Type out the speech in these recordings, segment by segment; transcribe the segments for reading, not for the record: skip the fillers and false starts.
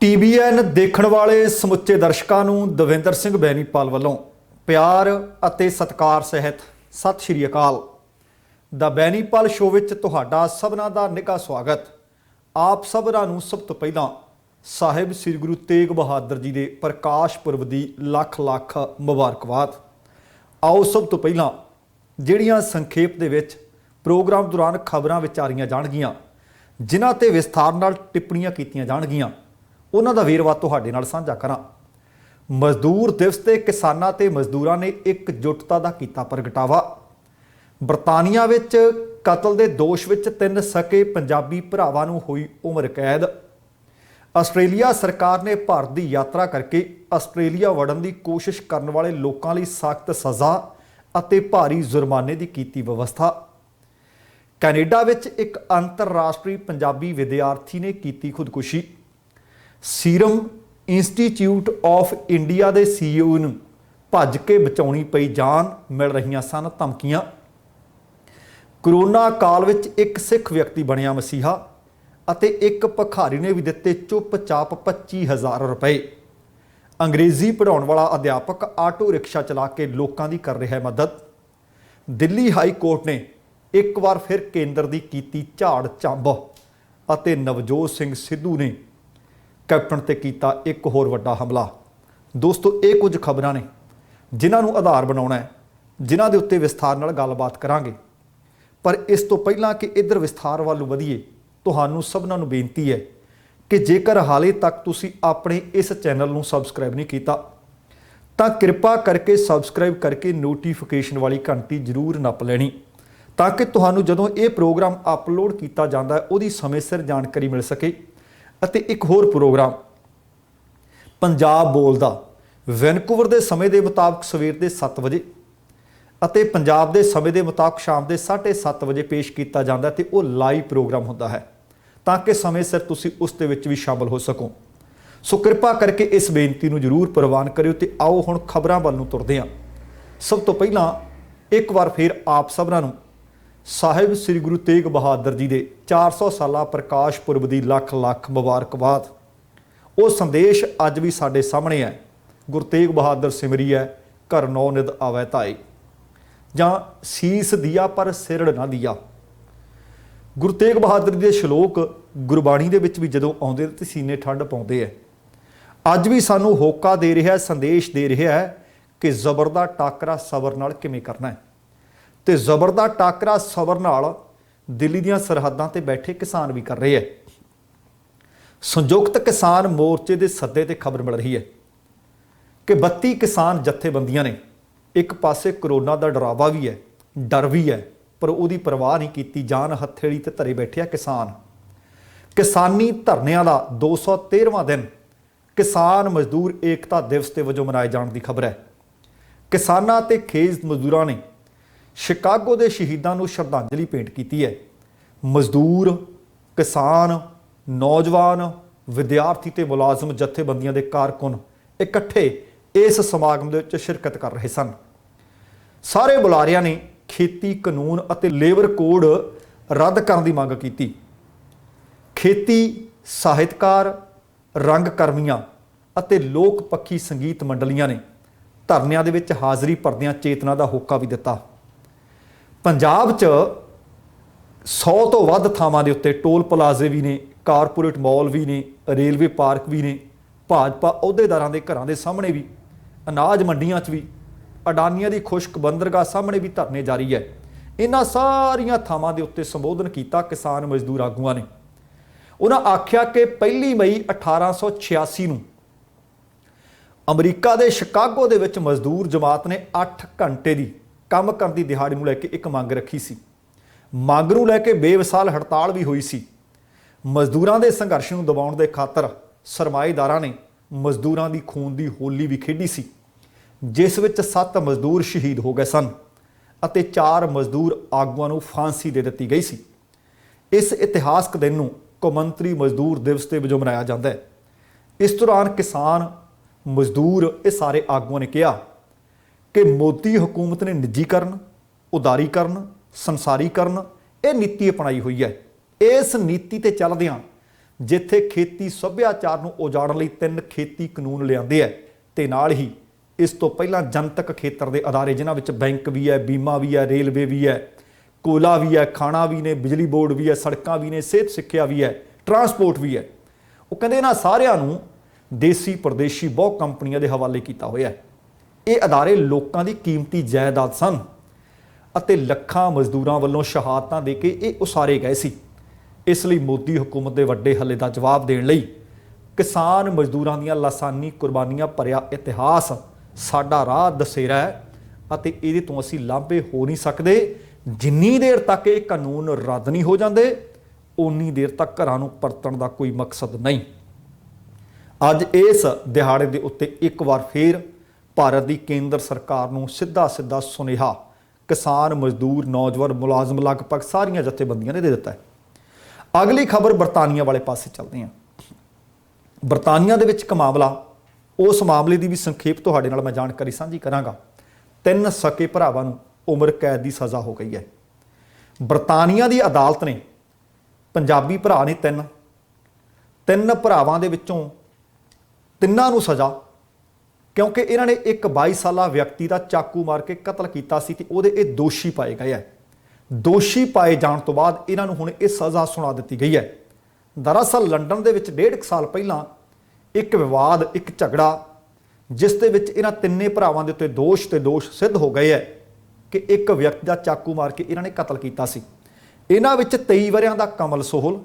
TBN ਦੇਖਣ ਵਾਲੇ ਸਮੁੱਚੇ ਦਰਸ਼ਕਾਂ ਨੂੰ ਦਵਿੰਦਰ ਸਿੰਘ ਬੈਨੀਪਾਲ ਵੱਲੋਂ ਪਿਆਰ ਅਤੇ ਸਤਿਕਾਰ ਸਹਿਤ ਸਤਿ ਸ਼੍ਰੀ ਅਕਾਲ। ਦਾ ਬੈਨੀਪਾਲ ਸ਼ੋਅ ਵਿੱਚ ਤੁਹਾਡਾ ਸਭਨਾਂ ਦਾ ਨਿੱਘਾ ਸਵਾਗਤ। ਆਪ ਸਭਨਾਂ ਨੂੰ ਸਭ ਤੋਂ ਪਹਿਲਾਂ ਸਾਹਿਬ ਸ੍ਰੀ ਗੁਰੂ ਤੇਗ ਬਹਾਦਰ ਜੀ ਦੇ ਪ੍ਰਕਾਸ਼ ਪੁਰਬ ਦੀ ਲੱਖ ਲੱਖ ਮੁਬਾਰਕਬਾਦ। ਆਓ ਸਭ ਤੋਂ ਪਹਿਲਾਂ ਜਿਹੜੀਆਂ ਸੰਖੇਪ ਦੇ ਵਿੱਚ ਪ੍ਰੋਗਰਾਮ ਦੌਰਾਨ ਖਬਰਾਂ ਵਿਚਾਰੀਆਂ ਜਾਣਗੀਆਂ, ਜਿਨ੍ਹਾਂ ਤੇ ਵਿਸਥਾਰ ਨਾਲ ਟਿੱਪਣੀਆਂ ਕੀਤੀਆਂ ਜਾਣਗੀਆਂ, ਉਹਨਾਂ ਦਾ ਵੇਰਵਾ ਤੁਹਾਡੇ ਨਾਲ ਸਾਂਝਾ ਕਰਾਂ। ਮਜ਼ਦੂਰ ਦਿਵਸ ਤੇ ਕਿਸਾਨਾਂ ਤੇ ਮਜ਼ਦੂਰਾਂ ਨੇ ਇਕਜੁੱਟਤਾ ਦਾ ਕੀਤਾ ਪ੍ਰਗਟਾਵਾ। ਬਰਤਾਨੀਆ ਵਿੱਚ ਕਤਲ ਦੇ ਦੋਸ਼ ਵਿੱਚ 3 ਸਕੇ ਪੰਜਾਬੀ ਭਰਾਵਾਂ ਨੂੰ ਹੋਈ ਉਮਰ ਕੈਦ। ਆਸਟ੍ਰੇਲੀਆ ਸਰਕਾਰ ਨੇ ਭਾਰਤ ਦੀ ਯਾਤਰਾ ਕਰਕੇ ਆਸਟ੍ਰੇਲੀਆ ਵੜਨ ਦੀ ਕੋਸ਼ਿਸ਼ ਕਰਨ ਵਾਲੇ ਲੋਕਾਂ ਲਈ ਸਖਤ ਸਜ਼ਾ ਅਤੇ ਭਾਰੀ ਜੁਰਮਾਨੇ ਦੀ ਕੀਤੀ ਵਿਵਸਥਾ। ਕੈਨੇਡਾ ਵਿੱਚ ਇੱਕ ਅੰਤਰਰਾਸ਼ਟਰੀ ਪੰਜਾਬੀ ਵਿਦਿਆਰਥੀ ਨੇ ਕੀਤੀ ਖੁਦਕੁਸ਼ੀ। ਸੀਰਮ ਇੰਸਟੀਚਿਊਟ ਆਫ ਇੰਡੀਆ ਦੇ CEO ਨੂੰ ਭੱਜ ਕੇ ਬਚਾਉਣੀ ਪਈ ਜਾਨ, ਮਿਲ ਰਹੀਆਂ ਸਨ ਧਮਕੀਆਂ। ਕਰੋਨਾ ਕਾਲ ਵਿੱਚ ਇੱਕ ਸਿੱਖ ਵਿਅਕਤੀ ਬਣਿਆ ਮਸੀਹਾ ਅਤੇ ਇੱਕ ਭਿਖਾਰੀ ਨੇ ਵੀ ਦਿੱਤੇ ਚੁੱਪਚਾਪ 25,000 ਰੁਪਏ। ਅੰਗਰੇਜ਼ੀ ਪੜ੍ਹਾਉਣ ਵਾਲਾ ਅਧਿਆਪਕ ਆਟੋ ਰਿਕਸ਼ਾ ਚਲਾ ਕੇ ਲੋਕਾਂ ਦੀ ਕਰ ਰਿਹਾ ਮਦਦ। ਦਿੱਲੀ ਹਾਈ ਕੋਰਟ ਨੇ ਇੱਕ ਵਾਰ ਫਿਰ ਕੇਂਦਰ ਦੀ ਕੀਤੀ ਝਾੜ ਝੰਬ ਅਤੇ ਨਵਜੋਤ ਸਿੰਘ ਸਿੱਧੂ ਨੇ ਕੈਪਟਨ ਤੇ ਕੀਤਾ ਇੱਕ ਹੋਰ ਵੱਡਾ ਹਮਲਾ। ਦੋਸਤੋ, ਇਹ ਕੁਝ ਖਬਰਾਂ ਨੇ ਜਿਨ੍ਹਾਂ ਨੂੰ ਆਧਾਰ ਬਣਾਉਣਾ ਹੈ, ਜਿਨ੍ਹਾਂ ਦੇ ਉੱਤੇ ਵਿਸਥਾਰ ਨਾਲ ਗੱਲਬਾਤ ਕਰਾਂਗੇ। ਪਰ ਇਸ ਤੋਂ ਪਹਿਲਾਂ ਕਿ ਇੱਧਰ ਵਿਸਥਾਰ ਵੱਲ ਵਧੀਏ, ਤੁਹਾਨੂੰ ਸਭਨਾਂ ਨੂੰ ਬੇਨਤੀ ਹੈ ਕਿ ਜੇਕਰ ਹਾਲੇ ਤੱਕ ਤੁਸੀਂ ਆਪਣੇ ਇਸ ਚੈਨਲ ਨੂੰ ਸਬਸਕ੍ਰਾਈਬ ਨਹੀਂ ਕੀਤਾ ਤਾਂ ਕਿਰਪਾ ਕਰਕੇ ਸਬਸਕ੍ਰਾਈਬ ਕਰਕੇ ਨੋਟੀਫਿਕੇਸ਼ਨ ਵਾਲੀ ਘੰਟੀ ਜ਼ਰੂਰ ਨੱਪ ਲੈਣੀ, ਤਾਂ ਕਿ ਤੁਹਾਨੂੰ ਜਦੋਂ ਇਹ ਪ੍ਰੋਗਰਾਮ ਅਪਲੋਡ ਕੀਤਾ ਜਾਂਦਾ ਹੈ ਉਹਦੀ ਸਮੇਂ ਸਿਰ ਜਾਣਕਾਰੀ ਮਿਲ ਸਕੇ। ਅਤੇ ਇੱਕ ਹੋਰ ਪ੍ਰੋਗਰਾਮ ਪੰਜਾਬ ਬੋਲਦਾ ਵੈਨਕੂਵਰ ਦੇ ਸਮੇਂ ਦੇ ਮੁਤਾਬਕ ਸਵੇਰ ਦੇ 7 ਵਜੇ ਅਤੇ ਪੰਜਾਬ ਦੇ ਸਮੇਂ ਦੇ ਮੁਤਾਬਕ ਸ਼ਾਮ ਦੇ 7:30 ਵਜੇ ਪੇਸ਼ ਕੀਤਾ ਜਾਂਦਾ ਤੇ ਉਹ ਲਾਈਵ ਪ੍ਰੋਗਰਾਮ ਹੁੰਦਾ ਹੈ, ਤਾਂ ਕਿ ਸਮੇਂ ਸਿਰ ਤੁਸੀਂ ਉਸ ਦੇ ਵਿੱਚ ਵੀ ਸ਼ਾਮਲ ਹੋ ਸਕੋ। ਸੋ ਕਿਰਪਾ ਕਰਕੇ ਇਸ ਬੇਨਤੀ ਨੂੰ ਜ਼ਰੂਰ ਪ੍ਰਵਾਨ ਕਰਿਓ। ਤੇ ਆਓ ਹੁਣ ਖਬਰਾਂ ਵੱਲ ਨੂੰ ਤੁਰਦੇ ਹਾਂ। ਸਭ ਤੋਂ ਪਹਿਲਾਂ ਇੱਕ ਵਾਰ ਫਿਰ ਆਪ ਸਭਨਾਂ ਨੂੰ ਸਾਹਿਬ ਸ੍ਰੀ ਗੁਰੂ ਤੇਗ ਬਹਾਦਰ ਜੀ ਦੇ 400 ਸਾਲਾ ਪ੍ਰਕਾਸ਼ ਪੁਰਬ ਦੀ ਲੱਖ ਲੱਖ ਮੁਬਾਰਕਬਾਦ। ਉਹ ਸੰਦੇਸ਼ ਅੱਜ ਵੀ ਸਾਡੇ ਸਾਹਮਣੇ ਹੈ। ਗੁਰੂ ਤੇਗ ਬਹਾਦਰ ਸਿਮਰੀਐ ਘਰ ਨੌ ਨਿਧ ਆਵੈ ਧਾਈ, ਜਾਂ ਸੀਸ ਦੀਆ ਪਰ ਸਿਰੜ ਨਾ ਦੀਆ। ਗੁਰੂ ਤੇਗ ਬਹਾਦਰ ਜੀ ਦੇ ਸ਼ਲੋਕ ਗੁਰਬਾਣੀ ਦੇ ਵਿੱਚ ਵੀ ਜਦੋਂ ਆਉਂਦੇ ਤੇ ਸੀਨੇ ਠੰਡ ਪਾਉਂਦੇ ਹੈ। ਅੱਜ ਵੀ ਸਾਨੂੰ ਹੋਕਾ ਦੇ ਰਿਹਾ, ਸੰਦੇਸ਼ ਦੇ ਰਿਹਾ ਹੈ ਕਿ ਜ਼ਬਰ ਦਾ ਟਾਕਰਾ ਸਬਰ ਨਾਲ ਕਿਵੇਂ ਕਰਨਾ ਹੈ। ਤੇ ਜ਼ਬਰ ਦਾ ਟਾਕਰਾ ਸਬਰ ਨਾਲ ਦਿੱਲੀ ਦੀਆਂ ਸਰਹੱਦਾਂ ਤੇ ਬੈਠੇ ਕਿਸਾਨ ਵੀ ਕਰ ਰਹੇ ਹੈ। ਸੰਯੁਕਤ ਕਿਸਾਨ ਮੋਰਚੇ ਦੇ ਸੱਦੇ ਤੇ ਖਬਰ ਮਿਲ ਰਹੀ ਹੈ ਕਿ 32 ਕਿਸਾਨ ਜਥੇਬੰਦੀਆਂ ਨੇ ਇੱਕ ਪਾਸੇ ਕਰੋਨਾ ਦਾ ਡਰਾਵਾ ਵੀ ਹੈ, ਡਰ ਵੀ ਹੈ, ਪਰ ਉਹਦੀ ਪਰਵਾਹ ਨਹੀਂ ਕੀਤੀ। ਜਾਨ ਹਥੇਲੀ ਤੇ ਧਰੇ ਬੈਠੇ ਆ ਕਿਸਾਨ। ਕਿਸਾਨੀ ਧਰਨਿਆਂ ਦਾ 213ਵਾਂ ਦਿਨ ਕਿਸਾਨ ਮਜ਼ਦੂਰ ਏਕਤਾ ਦਿਵਸ ਦੇ ਵਜੋਂ ਮਨਾਏ ਜਾਣ ਦੀ ਖਬਰ ਹੈ। ਕਿਸਾਨਾਂ ਤੇ ਖੇਤ ਮਜ਼ਦੂਰਾਂ ਨੇ ਸ਼ਿਕਾਗੋ ਦੇ ਸ਼ਹੀਦਾਂ ਨੂੰ ਸ਼ਰਧਾਂਜਲੀ ਭੇਂਟ ਕੀਤੀ ਹੈ। ਮਜ਼ਦੂਰ, ਕਿਸਾਨ, ਨੌਜਵਾਨ, ਵਿਦਿਆਰਥੀ ਤੇ ਮੁਲਾਜ਼ਮ ਜਥੇਬੰਦੀਆਂ ਦੇ ਕਾਰਕੁਨ ਇਕੱਠੇ ਇਸ ਸਮਾਗਮ ਦੇ ਵਿੱਚ ਸ਼ਿਰਕਤ ਕਰ ਰਹੇ ਸਨ। ਸਾਰੇ ਬੁਲਾਰਿਆਂ ਨੇ ਖੇਤੀ ਕਾਨੂੰਨ ਅਤੇ ਲੇਬਰ ਕੋਡ ਰੱਦ ਕਰਨ ਦੀ ਮੰਗ ਕੀਤੀ। ਖੇਤੀ ਸਾਹਿਤਕਾਰ, ਰੰਗ ਕਰਮੀਆਂ ਅਤੇ ਲੋਕ ਪੱਖੀ ਸੰਗੀਤ ਮੰਡਲੀਆਂ ਨੇ ਧਰਨਿਆਂ ਦੇ ਵਿੱਚ ਹਾਜ਼ਰੀ ਭਰਦਿਆਂ ਚੇਤਨਾ ਦਾ ਹੋਕਾ ਵੀ ਦਿੱਤਾ। ਪੰਜਾਬ 'ਚ 100 ਤੋਂ ਵੱਧ ਥਾਵਾਂ ਦੇ ਉੱਤੇ ਟੋਲ ਪਲਾਜ਼ੇ ਵੀ ਨੇ, ਕਾਰਪੋਰੇਟ ਮਾਲ ਵੀ ਨੇ, ਰੇਲਵੇ ਪਾਰਕ ਵੀ ਨੇ। ਭਾਜਪਾ ਅਹੁਦੇਦਾਰਾਂ ਦੇ ਘਰਾਂ ਦੇ ਸਾਹਮਣੇ ਵੀ, ਅਨਾਜ ਮੰਡੀਆਂ 'ਚ ਵੀ, ਅਡਾਨੀਆਂ ਦੀ ਖੁਸ਼ਕ ਬੰਦਰਗਾਹ ਸਾਹਮਣੇ ਵੀ ਧਰਨੇ ਜਾਰੀ ਹੈ। ਇਹਨਾਂ ਸਾਰੀਆਂ ਥਾਵਾਂ ਦੇ ਉੱਤੇ ਸੰਬੋਧਨ ਕੀਤਾ ਕਿਸਾਨ ਮਜ਼ਦੂਰ ਆਗੂਆਂ ਨੇ। ਉਹਨਾਂ ਆਖਿਆ ਕਿ 1 ਮਈ 1886 ਨੂੰ ਅਮਰੀਕਾ ਦੇ ਸ਼ਿਕਾਗੋ ਦੇ ਵਿੱਚ ਮਜ਼ਦੂਰ ਜਮਾਤ ਨੇ 8 ਘੰਟੇ ਦੀ ਕੰਮ ਕਰਨ ਦੀ ਦਿਹਾੜੀ ਨੂੰ ਲੈ ਕੇ ਇੱਕ ਮੰਗ ਰੱਖੀ ਸੀ। ਮੰਗ ਨੂੰ ਲੈ ਕੇ ਬੇਵਿਸਾਲ ਹੜਤਾਲ ਵੀ ਹੋਈ ਸੀ। ਮਜ਼ਦੂਰਾਂ ਦੇ ਸੰਘਰਸ਼ ਨੂੰ ਦਬਾਉਣ ਦੇ ਖਾਤਰ ਸਰਮਾਏਦਾਰਾਂ ਨੇ ਮਜ਼ਦੂਰਾਂ ਦੀ ਖੂਨ ਦੀ ਹੋਲੀ ਵੀ ਖੇਡੀ ਸੀ, ਜਿਸ ਵਿੱਚ 7 ਮਜ਼ਦੂਰ ਸ਼ਹੀਦ ਹੋ ਗਏ ਸਨ ਅਤੇ 4 ਮਜ਼ਦੂਰ ਆਗੂਆਂ ਨੂੰ ਫਾਂਸੀ ਦੇ ਦਿੱਤੀ ਗਈ ਸੀ। ਇਸ ਇਤਿਹਾਸਕ ਦਿਨ ਨੂੰ ਕੌਮਾਂਤਰੀ ਮਜ਼ਦੂਰ ਦਿਵਸ ਦੇ ਵਜੋਂ ਮਨਾਇਆ ਜਾਂਦਾ ਹੈ। ਇਸ ਦੌਰਾਨ ਕਿਸਾਨ, ਮਜ਼ਦੂਰ, ਇਹ ਸਾਰੇ ਆਗੂਆਂ ਨੇ ਕਿਹਾ ਕਿ ਮੋਦੀ ਹਕੂਮਤ ਨੇ ਨਿੱਜੀਕਰਨ, ਉਦਾਰੀਕਰਨ, ਸੰਸਾਰੀਕਰਨ ਇਹ ਨੀਤੀ ਅਪਣਾਈ ਹੋਈ ਹੈ। ਇਸ ਨੀਤੀ ਤੇ ਚੱਲਦਿਆਂ ਜਿੱਥੇ ਖੇਤੀ ਸੱਭਿਆਚਾਰ ਨੂੰ ਉਜਾੜਨ ਲਈ 3 ਖੇਤੀ ਕਾਨੂੰਨ ਲਿਆਂਦੇ ਹੈ ਤੇ ਨਾਲ ਹੀ ਇਸ ਤੋਂ ਪਹਿਲਾਂ ਜਨਤਕ ਖੇਤਰ ਦੇ ਅਦਾਰੇ ਜਿਨ੍ਹਾਂ ਵਿੱਚ ਬੈਂਕ ਵੀ ਹੈ, ਬੀਮਾ ਵੀ ਹੈ, ਰੇਲਵੇ ਵੀ ਹੈ, ਕੋਲਾ ਵੀ ਹੈ, ਖਾਣਾ ਵੀ ਨੇ, ਬਿਜਲੀ ਬੋਰਡ ਵੀ ਹੈ, ਸੜਕਾਂ ਵੀ ਨੇ, ਸਿਹਤ ਸਿੱਖਿਆ ਵੀ ਹੈ, ਟਰਾਂਸਪੋਰਟ ਵੀ ਹੈ। ਉਹ ਕਹਿੰਦੇ ਇਹਨਾਂ ਸਾਰਿਆਂ ਨੂੰ ਦੇਸੀ ਪ੍ਰਦੇਸ਼ੀ ਬਹੁਤ ਕੰਪਨੀਆਂ ਦੇ ਹਵਾਲੇ ਕੀਤਾ ਹੋਇਆ ਹੈ। ਇਹ ਅਦਾਰੇ ਲੋਕਾਂ ਦੀ ਕੀਮਤੀ ਜਾਇਦਾਦ ਸਨ ਅਤੇ ਲੱਖਾਂ ਮਜ਼ਦੂਰਾਂ ਵੱਲੋਂ ਸ਼ਹਾਦਤਾਂ ਦੇ ਕੇ ਇਹ ਉਸਾਰੇ ਗਏ ਸੀ। ਇਸ ਲਈ ਮੋਦੀ ਹਕੂਮਤ ਦੇ ਵੱਡੇ ਹੱਲੇ ਦਾ ਜਵਾਬ ਦੇਣ ਲਈ ਕਿਸਾਨ ਮਜ਼ਦੂਰਾਂ ਦੀਆਂ ਲਾਸਾਨੀ ਕੁਰਬਾਨੀਆਂ ਭਰਿਆ ਇਤਿਹਾਸ ਸਾਡਾ ਰਾਹ ਦਸੇਰਾ ਹੈ ਅਤੇ ਇਹਦੇ ਤੋਂ ਅਸੀਂ ਲਾਂਭੇ ਹੋ ਨਹੀਂ ਸਕਦੇ। ਜਿੰਨੀ ਦੇਰ ਤੱਕ ਇਹ ਕਾਨੂੰਨ ਰੱਦ ਨਹੀਂ ਹੋ ਜਾਂਦੇ ਉਨੀ ਦੇਰ ਤੱਕ ਘਰਾਂ ਨੂੰ ਪਰਤਣ ਦਾ ਕੋਈ ਮਕਸਦ ਨਹੀਂ। ਅੱਜ ਇਸ ਦਿਹਾੜੇ ਦੇ ਉੱਤੇ ਇੱਕ ਵਾਰ ਫੇਰ ਭਾਰਤ ਦੀ ਕੇਂਦਰ ਸਰਕਾਰ ਨੂੰ ਸਿੱਧਾ ਸੁਨੇਹਾ ਕਿਸਾਨ, ਮਜ਼ਦੂਰ, ਨੌਜਵਾਨ, ਮੁਲਾਜ਼ਮ ਲਗਭਗ ਸਾਰੀਆਂ ਜਥੇਬੰਦੀਆਂ ਨੇ ਦੇ ਦਿੱਤਾ ਹੈ। ਅਗਲੀ ਖਬਰ ਬਰਤਾਨੀਆ ਵਾਲੇ ਪਾਸੇ ਚੱਲਦੇ ਹਾਂ। ਬਰਤਾਨੀਆ ਦੇ ਵਿੱਚ ਇੱਕ ਮਾਮਲਾ, ਉਸ ਮਾਮਲੇ ਦੀ ਵੀ ਸੰਖੇਪ ਤੁਹਾਡੇ ਨਾਲ ਮੈਂ ਜਾਣਕਾਰੀ ਸਾਂਝੀ ਕਰਾਂਗਾ। 3 ਸਕੇ ਭਰਾਵਾਂ ਨੂੰ ਉਮਰ ਕੈਦ ਦੀ ਸਜ਼ਾ ਹੋ ਗਈ ਹੈ। ਬਰਤਾਨੀਆ ਦੀ ਅਦਾਲਤ ਨੇ ਪੰਜਾਬੀ ਭਰਾ ਨੇ 3 ਭਰਾਵਾਂ ਦੇ ਵਿੱਚੋਂ 3 ਨੂੰ ਸਜ਼ਾ, ਕਿਉਂਕਿ ਇਹਨਾਂ ਨੇ ਇੱਕ 22 ਸਾਲਾ ਵਿਅਕਤੀ ਦਾ ਚਾਕੂ ਮਾਰ ਕੇ ਕਤਲ ਕੀਤਾ ਸੀ ਤੇ ਉਹਦੇ ਇਹ ਦੋਸ਼ੀ ਪਾਏ ਗਏ ਹੈ। ਦੋਸ਼ੀ ਪਾਏ ਜਾਣ ਤੋਂ ਬਾਅਦ ਇਹਨਾਂ ਨੂੰ ਹੁਣ ਇਹ ਸਜ਼ਾ ਸੁਣਾ ਦਿੱਤੀ ਗਈ ਹੈ। ਦਰਅਸਲ ਲੰਡਨ ਦੇ ਵਿੱਚ 1.5 ਸਾਲ ਪਹਿਲਾਂ ਇੱਕ ਵਿਵਾਦ, ਇੱਕ ਝਗੜਾ, ਜਿਸ ਦੇ ਵਿੱਚ ਇਹਨਾਂ 3 ਭਰਾਵਾਂ ਦੇ ਉੱਤੇ ਦੋਸ਼ ਸਿੱਧ ਹੋ ਗਏ ਹੈ ਕਿ ਇੱਕ ਵਿਅਕਤੀ ਦਾ ਚਾਕੂ ਮਾਰ ਕੇ ਇਹਨਾਂ ਨੇ ਕਤਲ ਕੀਤਾ ਸੀ। ਇਹਨਾਂ ਵਿੱਚ 23 ਵਰਿਆਂ ਦਾ ਕਮਲ ਸੋਹਲ,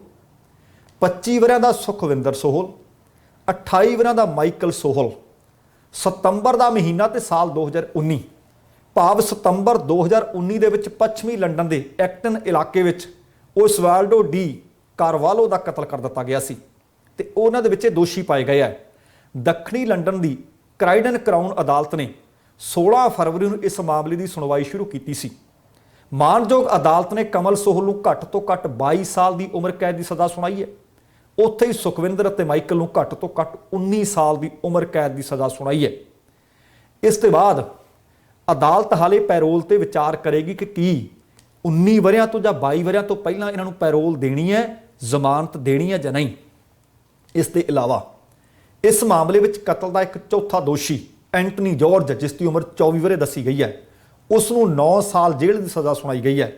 25 ਵਰਿਆਂ ਦਾ ਸੁਖਵਿੰਦਰ ਸੋਹਲ, 28 ਵਰਿਆਂ ਦਾ ਮਾਈਕਲ ਸੋਹਲ, ਸਤੰਬਰ ਦਾ ਮਹੀਨਾ ਤੇ ਸਾਲ 2019 ਭਾਵ ਸਤੰਬਰ 2019 ਦੇ ਵਿੱਚ ਪੱਛਮੀ ਲੰਡਨ ਦੇ ਐਕਟਨ ਇਲਾਕੇ ਵਿੱਚ ਓਸਵਾਲਡੋ ਡੀ ਕਾਰਵਾਲੋ ਦਾ ਕਤਲ ਕਰ ਦਿੱਤਾ ਗਿਆ ਸੀ ਤੇ ਉਹਨਾਂ ਦੇ ਵਿੱਚ ਇਹ ਦੋਸ਼ੀ ਪਾਏ ਗਏ ਹੈ। ਦੱਖਣੀ ਲੰਡਨ ਦੀ ਕਰਾਈਡਨ ਕਰਾਊਨ ਅਦਾਲਤ ਨੇ 16 ਫਰਵਰੀ ਨੂੰ ਇਸ ਮਾਮਲੇ ਦੀ ਸੁਣਵਾਈ ਸ਼ੁਰੂ ਕੀਤੀ ਸੀ। ਮਾਣਯੋਗ ਅਦਾਲਤ ਨੇ ਕਮਲ ਸੋਹਲ ਨੂੰ ਘੱਟ ਤੋਂ ਘੱਟ 22 ਸਾਲ ਦੀ ਉਮਰ ਕੈਦ ਦੀ ਸਜ਼ਾ ਸੁਣਾਈ ਹੈ। ਉੱਥੇ ਹੀ ਸੁਖਵਿੰਦਰ ਅਤੇ ਮਾਈਕਲ ਨੂੰ ਘੱਟ ਤੋਂ ਘੱਟ 19 ਸਾਲ ਦੀ ਉਮਰ ਕੈਦ ਦੀ ਸਜ਼ਾ ਸੁਣਾਈ ਹੈ। ਇਸ ਤੋਂ ਬਾਅਦ ਅਦਾਲਤ ਹਾਲੇ ਪੈਰੋਲ ਤੇ ਵਿਚਾਰ ਕਰੇਗੀ ਕਿ ਕੀ 19 ਵਰਿਆਂ ਤੋਂ ਜਾਂ 22 ਵਰਿਆਂ ਤੋਂ ਪਹਿਲਾਂ ਇਹਨਾਂ ਨੂੰ ਪੈਰੋਲ ਦੇਣੀ ਹੈ, ਜ਼ਮਾਨਤ ਦੇਣੀ ਹੈ ਜਾਂ ਨਹੀਂ। ਇਸ ਦੇ ਇਲਾਵਾ ਇਸ ਮਾਮਲੇ ਵਿੱਚ ਕਤਲ ਦਾ ਇੱਕ ਚੌਥਾ ਦੋਸ਼ੀ ਐਂਟਨੀ ਜਾਰਜ, ਜਿਸ ਦੀ ਉਮਰ 24 ਵਰੇ ਦੱਸੀ ਗਈ ਹੈ, ਉਸ ਨੂੰ 9 ਸਾਲ ਜੇਲ੍ਹ ਦੀ ਸਜ਼ਾ ਸੁਣਾਈ ਗਈ ਹੈ।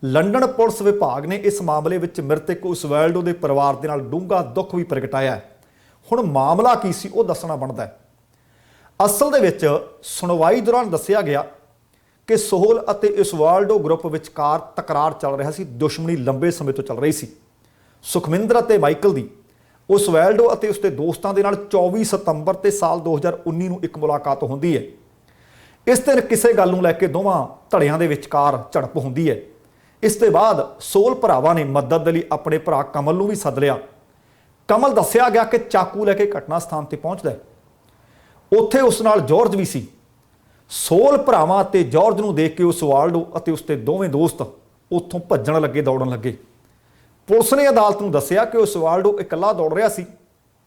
ਲੰਡਨ ਪੁਲਿਸ ਵਿਭਾਗ ਨੇ ਇਸ ਮਾਮਲੇ ਵਿੱਚ ਮ੍ਰਿਤਕ ਓਸਵਾਲਡੋ ਦੇ ਪਰਿਵਾਰ ਦੇ ਨਾਲ ਡੂੰਘਾ ਦੁੱਖ ਵੀ ਪ੍ਰਗਟਾਇਆ ਹੈ। ਹੁਣ ਮਾਮਲਾ ਕੀ ਸੀ ਉਹ ਦੱਸਣਾ ਬਣਦਾ ਹੈ। ਅਸਲ ਦੇ ਵਿੱਚ ਸੁਣਵਾਈ ਦੌਰਾਨ ਦੱਸਿਆ ਗਿਆ ਕਿ ਸੋਹਲ ਅਤੇ ਓਸਵਾਲਡੋ ਗਰੁੱਪ ਵਿਚਕਾਰ ਤਕਰਾਰ ਚੱਲ ਰਿਹਾ ਸੀ, ਦੁਸ਼ਮਣੀ ਲੰਬੇ ਸਮੇਂ ਤੋਂ ਚੱਲ ਰਹੀ ਸੀ। ਸੁਖਮਿੰਦਰ ਅਤੇ ਮਾਈਕਲ ਦੀ ਓਸਵਾਲਡੋ ਅਤੇ ਉਸਦੇ ਦੋਸਤਾਂ ਦੇ ਨਾਲ 24 ਸਤੰਬਰ ਤੇ ਸਾਲ 2019 ਨੂੰ ਇੱਕ ਮੁਲਾਕਾਤ ਹੁੰਦੀ ਹੈ। ਇਸ ਦਿਨ ਕਿਸੇ ਗੱਲ ਨੂੰ ਲੈ ਕੇ ਦੋਵਾਂ ਧੜਿਆਂ ਦੇ ਵਿਚਕਾਰ ਝੜਪ ਹੁੰਦੀ ਹੈ। ਇਸ ਤੋਂ ਬਾਅਦ ਸੋਹਲ ਭਰਾਵਾਂ ਨੇ ਮਦਦ ਲਈ ਆਪਣੇ ਭਰਾ ਕਮਲ ਨੂੰ ਵੀ ਸੱਦ ਲਿਆ। ਕਮਲ ਦੱਸਿਆ ਗਿਆ ਕਿ ਚਾਕੂ ਲੈ ਕੇ ਘਟਨਾ ਸਥਾਨ ਤੇ ਪਹੁੰਚਦਾ ਹੈ। ਉੱਥੇ ਉਸ ਨਾਲ ਜਾਰਜ ਵੀ ਸੀ। ਸੋਹਲ ਭਰਾਵਾਂ ਅਤੇ ਜਾਰਜ ਨੂੰ ਦੇਖ ਕੇ ਓਸਵਾਲਡੋ ਅਤੇ ਉਸਦੇ ਦੋਵੇਂ ਦੋਸਤ ਉੱਥੋਂ ਭੱਜਣ ਲੱਗੇ, ਦੌੜਨ ਲੱਗੇ। ਪੁਲਿਸ ਨੇ ਅਦਾਲਤ ਨੂੰ ਦੱਸਿਆ ਕਿ ਓਸਵਾਲਡੋ ਇਕੱਲਾ ਦੌੜ ਰਿਹਾ ਸੀ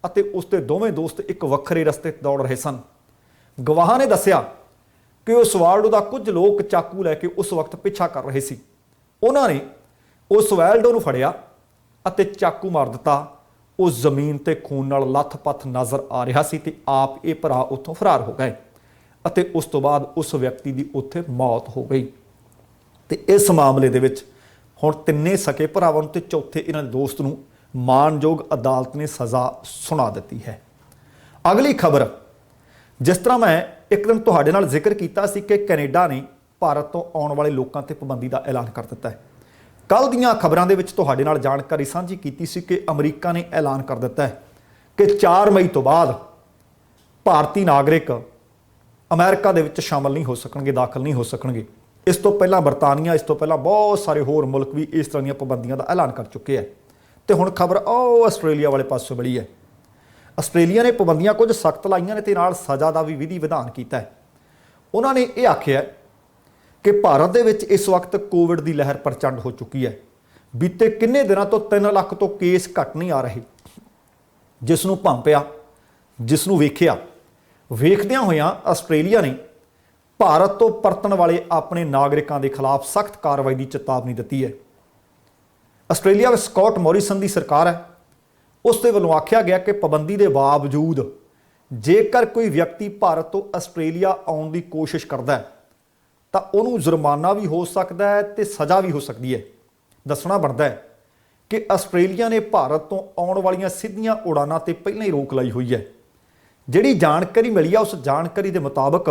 ਅਤੇ ਉਸਦੇ ਦੋਵੇਂ ਦੋਸਤ ਇੱਕ ਵੱਖਰੇ ਰਸਤੇ ਦੌੜ ਰਹੇ ਸਨ। ਗਵਾਹਾਂ ਨੇ ਦੱਸਿਆ ਕਿ ਓਸਵਾਲਡੋ ਦਾ ਕੁਝ ਲੋਕ ਚਾਕੂ ਲੈ ਕੇ ਉਸ ਵਕਤ ਪਿੱਛਾ ਕਰ ਰਹੇ ਸੀ। ਉਹਨਾਂ ਨੇ ਓਸਵਾਲਡੋ ਨੂੰ ਫੜਿਆ ਅਤੇ ਚਾਕੂ ਮਾਰ ਦਿੱਤਾ। ਉਹ ਜ਼ਮੀਨ ਤੇ ਖੂਨ ਨਾਲ ਲੱਥ-ਪੱਥ ਨਜ਼ਰ ਆ ਰਿਹਾ ਸੀ ਤੇ ਆਪ ਇਹ ਭਰਾ ਉੱਥੋਂ ਫਰਾਰ ਹੋ ਗਏ ਅਤੇ ਉਸ ਤੋਂ ਬਾਅਦ ਉਸ ਵਿਅਕਤੀ ਦੀ ਉੱਥੇ ਮੌਤ ਹੋ ਗਈ। ਤੇ ਇਸ ਮਾਮਲੇ ਦੇ ਵਿੱਚ ਹੁਣ 3 ਸਕੇ ਭਰਾਵਾਂ ਨੂੰ ਤੇ ਚੌਥੇ ਇਹਨਾਂ ਦੇ ਦੋਸਤ ਨੂੰ ਮਾਣਯੋਗ ਅਦਾਲਤ ਨੇ ਸਜ਼ਾ ਸੁਣਾ ਦਿੱਤੀ ਹੈ। ਅਗਲੀ ਖਬਰ, ਜਿਸ ਤਰ੍ਹਾਂ ਮੈਂ ਇੱਕ ਦਿਨ ਤੁਹਾਡੇ ਨਾਲ ਜ਼ਿਕਰ ਕੀਤਾ ਸੀ ਕਿ ਕੈਨੇਡਾ ਨੇ ਭਾਰਤ ਤੋਂ ਆਉਣ ਵਾਲੇ ਲੋਕਾਂ ਤੇ ਪਾਬੰਦੀ ਦਾ ਐਲਾਨ ਕਰ ਦਿੱਤਾ ਹੈ। ਕੱਲ੍ਹ ਦੀਆਂ ਖਬਰਾਂ ਦੇ ਵਿੱਚ ਤੁਹਾਡੇ ਨਾਲ ਜਾਣਕਾਰੀ ਸਾਂਝੀ ਕੀਤੀ ਸੀ ਕਿ ਅਮਰੀਕਾ ਨੇ ਐਲਾਨ ਕਰ ਦਿੱਤਾ ਹੈ ਕਿ 4 ਮਈ ਤੋਂ ਬਾਅਦ ਭਾਰਤੀ ਨਾਗਰਿਕ ਅਮਰੀਕਾ ਦੇ ਵਿੱਚ ਸ਼ਾਮਲ ਨਹੀਂ ਹੋ ਸਕਣਗੇ, ਦਾਖਲ ਨਹੀਂ ਹੋ ਸਕਣਗੇ। ਇਸ ਤੋਂ ਪਹਿਲਾਂ ਬਰਤਾਨੀਆ, ਇਸ ਤੋਂ ਪਹਿਲਾਂ ਬਹੁਤ ਸਾਰੇ ਹੋਰ ਮੁਲਕ ਵੀ ਇਸ ਤਰ੍ਹਾਂ ਦੀਆਂ ਪਾਬੰਦੀਆਂ ਦਾ ਐਲਾਨ ਕਰ ਚੁੱਕੇ ਹੈ। ਤੇ ਹੁਣ ਖਬਰ ਆਸਟ੍ਰੇਲੀਆ ਵਾਲੇ ਪਾਸੋਂ ਮਿਲੀ ਹੈ। ਆਸਟ੍ਰੇਲੀਆ ਨੇ ਪਾਬੰਦੀਆਂ ਕੁਝ ਸਖਤ ਲਾਈਆਂ ਨੇ ਤੇ ਨਾਲ ਸਜ਼ਾ ਦਾ ਵੀ ਵਿਧੀ ਵਿਧਾਨ ਕੀਤਾ ਹੈ। ਉਹਨਾਂ ਨੇ ਇਹ ਆਖਿਆ ਕਿ ਭਾਰਤ ਦੇ ਵਿੱਚ ਇਸ ਵਕਤ ਕੋਵਿਡ ਦੀ ਲਹਿਰ ਪ੍ਰਚੰਡ ਹੋ ਚੁੱਕੀ ਹੈ। ਬੀਤੇ ਕਿੰਨੇ ਦਿਨਾਂ ਤੋਂ 3 ਲੱਖ ਤੋਂ ਕੇਸ ਘੱਟ ਨਹੀਂ ਆ ਰਹੇ। ਜਿਸ ਨੂੰ ਭੰਪਿਆ, ਜਿਸ ਨੂੰ ਵੇਖਦਿਆਂ ਹੋਇਆਂ ਆਸਟ੍ਰੇਲੀਆ ਨੇ ਭਾਰਤ ਤੋਂ ਪਰਤਣ ਵਾਲੇ ਆਪਣੇ ਨਾਗਰਿਕਾਂ ਦੇ ਖਿਲਾਫ ਸਖਤ ਕਾਰਵਾਈ ਦੀ ਚੇਤਾਵਨੀ ਦਿੱਤੀ ਹੈ। ਆਸਟ੍ਰੇਲੀਆ ਵਿੱਚ ਸਕਾਟ ਮੋਰਿਸਨ ਦੀ ਸਰਕਾਰ ਹੈ। ਉਸ ਦੇ ਵੱਲੋਂ ਆਖਿਆ ਗਿਆ ਕਿ ਪਾਬੰਦੀ ਦੇ ਬਾਵਜੂਦ ਜੇਕਰ ਕੋਈ ਵਿਅਕਤੀ ਭਾਰਤ ਤੋਂ ਆਸਟ੍ਰੇਲੀਆ ਆਉਣ ਦੀ ਕੋਸ਼ਿਸ਼ ਕਰਦਾ ਹੈ ਤਾਂ ਉਹਨੂੰ ਜੁਰਮਾਨਾ ਵੀ ਹੋ ਸਕਦਾ ਹੈ ਤੇ ਸਜ਼ਾ ਵੀ ਹੋ ਸਕਦੀ ਹੈ। ਦੱਸਣਾ ਬਣਦਾ ਹੈ ਕਿ ਆਸਟ੍ਰੇਲੀਆ ਨੇ ਭਾਰਤ ਤੋਂ ਆਉਣ ਵਾਲੀਆਂ ਸਿੱਧੀਆਂ ਉਡਾਨਾਂ ਤੇ ਪਹਿਲਾਂ ਹੀ ਰੋਕ ਲਾਈ ਹੋਈ ਹੈ। ਜਿਹੜੀ ਜਾਣਕਾਰੀ ਮਿਲੀ ਆ ਉਸ ਜਾਣਕਾਰੀ ਦੇ ਮੁਤਾਬਕ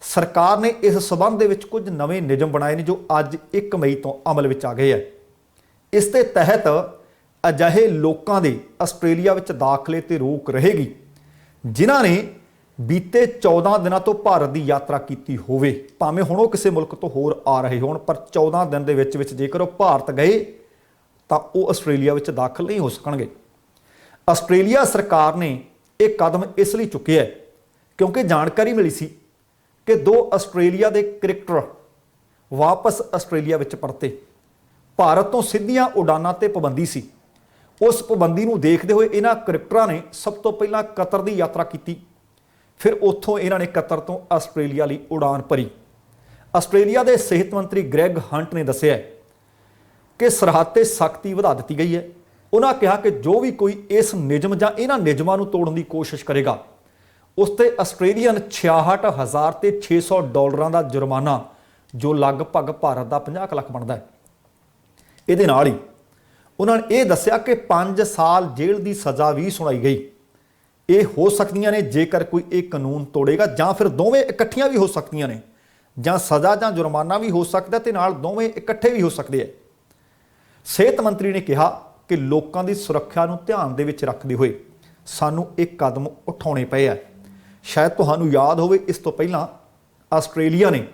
ਸਰਕਾਰ ਨੇ ਇਸ ਸਬੰਧ ਦੇ ਵਿੱਚ ਕੁਝ ਨਵੇਂ ਨਿਯਮ ਬਣਾਏ ਨੇ ਜੋ ਅੱਜ 1 ਮਈ ਤੋਂ ਅਮਲ ਵਿੱਚ ਆ ਗਏ ਹੈ। ਇਸ ਦੇ ਤਹਿਤ ਅਜਿਹੇ ਲੋਕਾਂ ਦੇ ਆਸਟ੍ਰੇਲੀਆ ਵਿੱਚ ਦਾਖਲੇ ਤੇ ਰੋਕ ਰਹੇਗੀ ਜਿਨ੍ਹਾਂ ਨੇ ਬੀਤੇ 14 ਦਿਨਾਂ ਤੋਂ ਭਾਰਤ ਦੀ ਯਾਤਰਾ ਕੀਤੀ ਹੋਵੇ, ਭਾਵੇਂ ਹੁਣ ਉਹ ਕਿਸੇ ਮੁਲਕ ਤੋਂ ਹੋਰ ਆ ਰਹੇ ਹੋਣ, ਪਰ 14 ਦਿਨ ਦੇ ਵਿੱਚ ਜੇਕਰ ਉਹ ਭਾਰਤ ਗਏ ਤਾਂ ਉਹ ਆਸਟ੍ਰੇਲੀਆ ਵਿੱਚ ਦਾਖਲ ਨਹੀਂ ਹੋ ਸਕਣਗੇ। ਆਸਟ੍ਰੇਲੀਆ ਸਰਕਾਰ ਨੇ ਇਹ ਕਦਮ ਇਸ ਲਈ ਚੁੱਕਿਆ ਕਿਉਂਕਿ ਜਾਣਕਾਰੀ ਮਿਲੀ ਸੀ ਕਿ 2 ਆਸਟ੍ਰੇਲੀਆ ਦੇ ਕ੍ਰਿਕਟਰ ਵਾਪਸ ਆਸਟ੍ਰੇਲੀਆ ਵਿੱਚ ਪਰਤੇ। ਭਾਰਤ ਤੋਂ ਸਿੱਧੀਆਂ ਉਡਾਨਾਂ ਤੇ ਪਾਬੰਦੀ ਸੀ। ਉਸ ਪਾਬੰਦੀ ਨੂੰ ਦੇਖਦੇ ਹੋਏ ਇਹਨਾਂ ਕ੍ਰਿਕਟਰਾਂ ਨੇ ਸਭ ਤੋਂ ਪਹਿਲਾਂ ਕਤਰ ਦੀ ਯਾਤਰਾ ਕੀਤੀ, ਫਿਰ ਉੱਥੋਂ ਇਹਨਾਂ ਨੇ ਕਤਰ ਤੋਂ ਆਸਟ੍ਰੇਲੀਆ ਲਈ ਉਡਾਨ ਭਰੀ। ਆਸਟ੍ਰੇਲੀਆ ਦੇ ਸਿਹਤ ਮੰਤਰੀ ਗ੍ਰੈਗ ਹੰਟ ਨੇ ਦੱਸਿਆ ਕਿ ਸਰਹੱਦ ਤੇ ਸਖਤੀ ਵਧਾ ਦਿੱਤੀ ਗਈ ਹੈ। ਉਹਨਾਂ ਕਿਹਾ ਕਿ ਜੋ ਵੀ ਕੋਈ ਇਸ ਨਿਯਮ ਜਾਂ ਇਹਨਾਂ ਨਿਯਮਾਂ ਨੂੰ ਤੋੜਨ ਦੀ ਕੋਸ਼ਿਸ਼ ਕਰੇਗਾ ਉਸ ਤੇ ਆਸਟ੍ਰੇਲੀਅਨ 66,000 ਤੇ $600 ਦਾ ਜੁਰਮਾਨਾ, ਜੋ ਲਗਭਗ ਭਾਰਤ ਦਾ 50 ਲੱਖ ਬਣਦਾ ਹੈ। ਇਹਦੇ ਨਾਲ ਹੀ ਉਹਨਾਂ ਨੇ ਇਹ ਦੱਸਿਆ ਕਿ 5 ਸਾਲ ਜੇਲ੍ਹ ਦੀ ਸਜ਼ਾ ਵੀ ਸੁਣਾਈ ਗਈ। ਇਹ ਹੋ ਸਕਦੀਆਂ ਨੇ ਜੇਕਰ ਕੋਈ ਇਹ ਕਾਨੂੰਨ ਤੋੜੇਗਾ, ਜਾਂ ਫਿਰ ਦੋਵੇਂ ਇਕੱਠੀਆਂ ਵੀ ਹੋ ਸਕਦੀਆਂ ਨੇ, ਜਾਂ ਸਜ਼ਾ ਜਾਂ ਜੁਰਮਾਨਾ ਵੀ ਹੋ ਸਕਦਾ ਤੇ ਨਾਲ ਦੋਵੇਂ ਇਕੱਠੇ ਵੀ ਹੋ ਸਕਦੇ ਆ। ਸਿਹਤ ਮੰਤਰੀ ਨੇ ਕਿਹਾ ਕਿ ਲੋਕਾਂ ਦੀ ਸੁਰੱਖਿਆ ਨੂੰ ਧਿਆਨ ਦੇ ਵਿੱਚ ਰੱਖਦੇ ਹੋਏ ਸਾਨੂੰ ਇਹ ਕਦਮ ਉਠਾਉਣੇ ਪਏ ਆ। ਸ਼ਾਇਦ ਤੁਹਾਨੂੰ ਯਾਦ ਹੋਵੇ, ਇਸ ਤੋਂ ਪਹਿਲਾਂ ਆਸਟ੍ਰੇਲੀਆ ਨੇ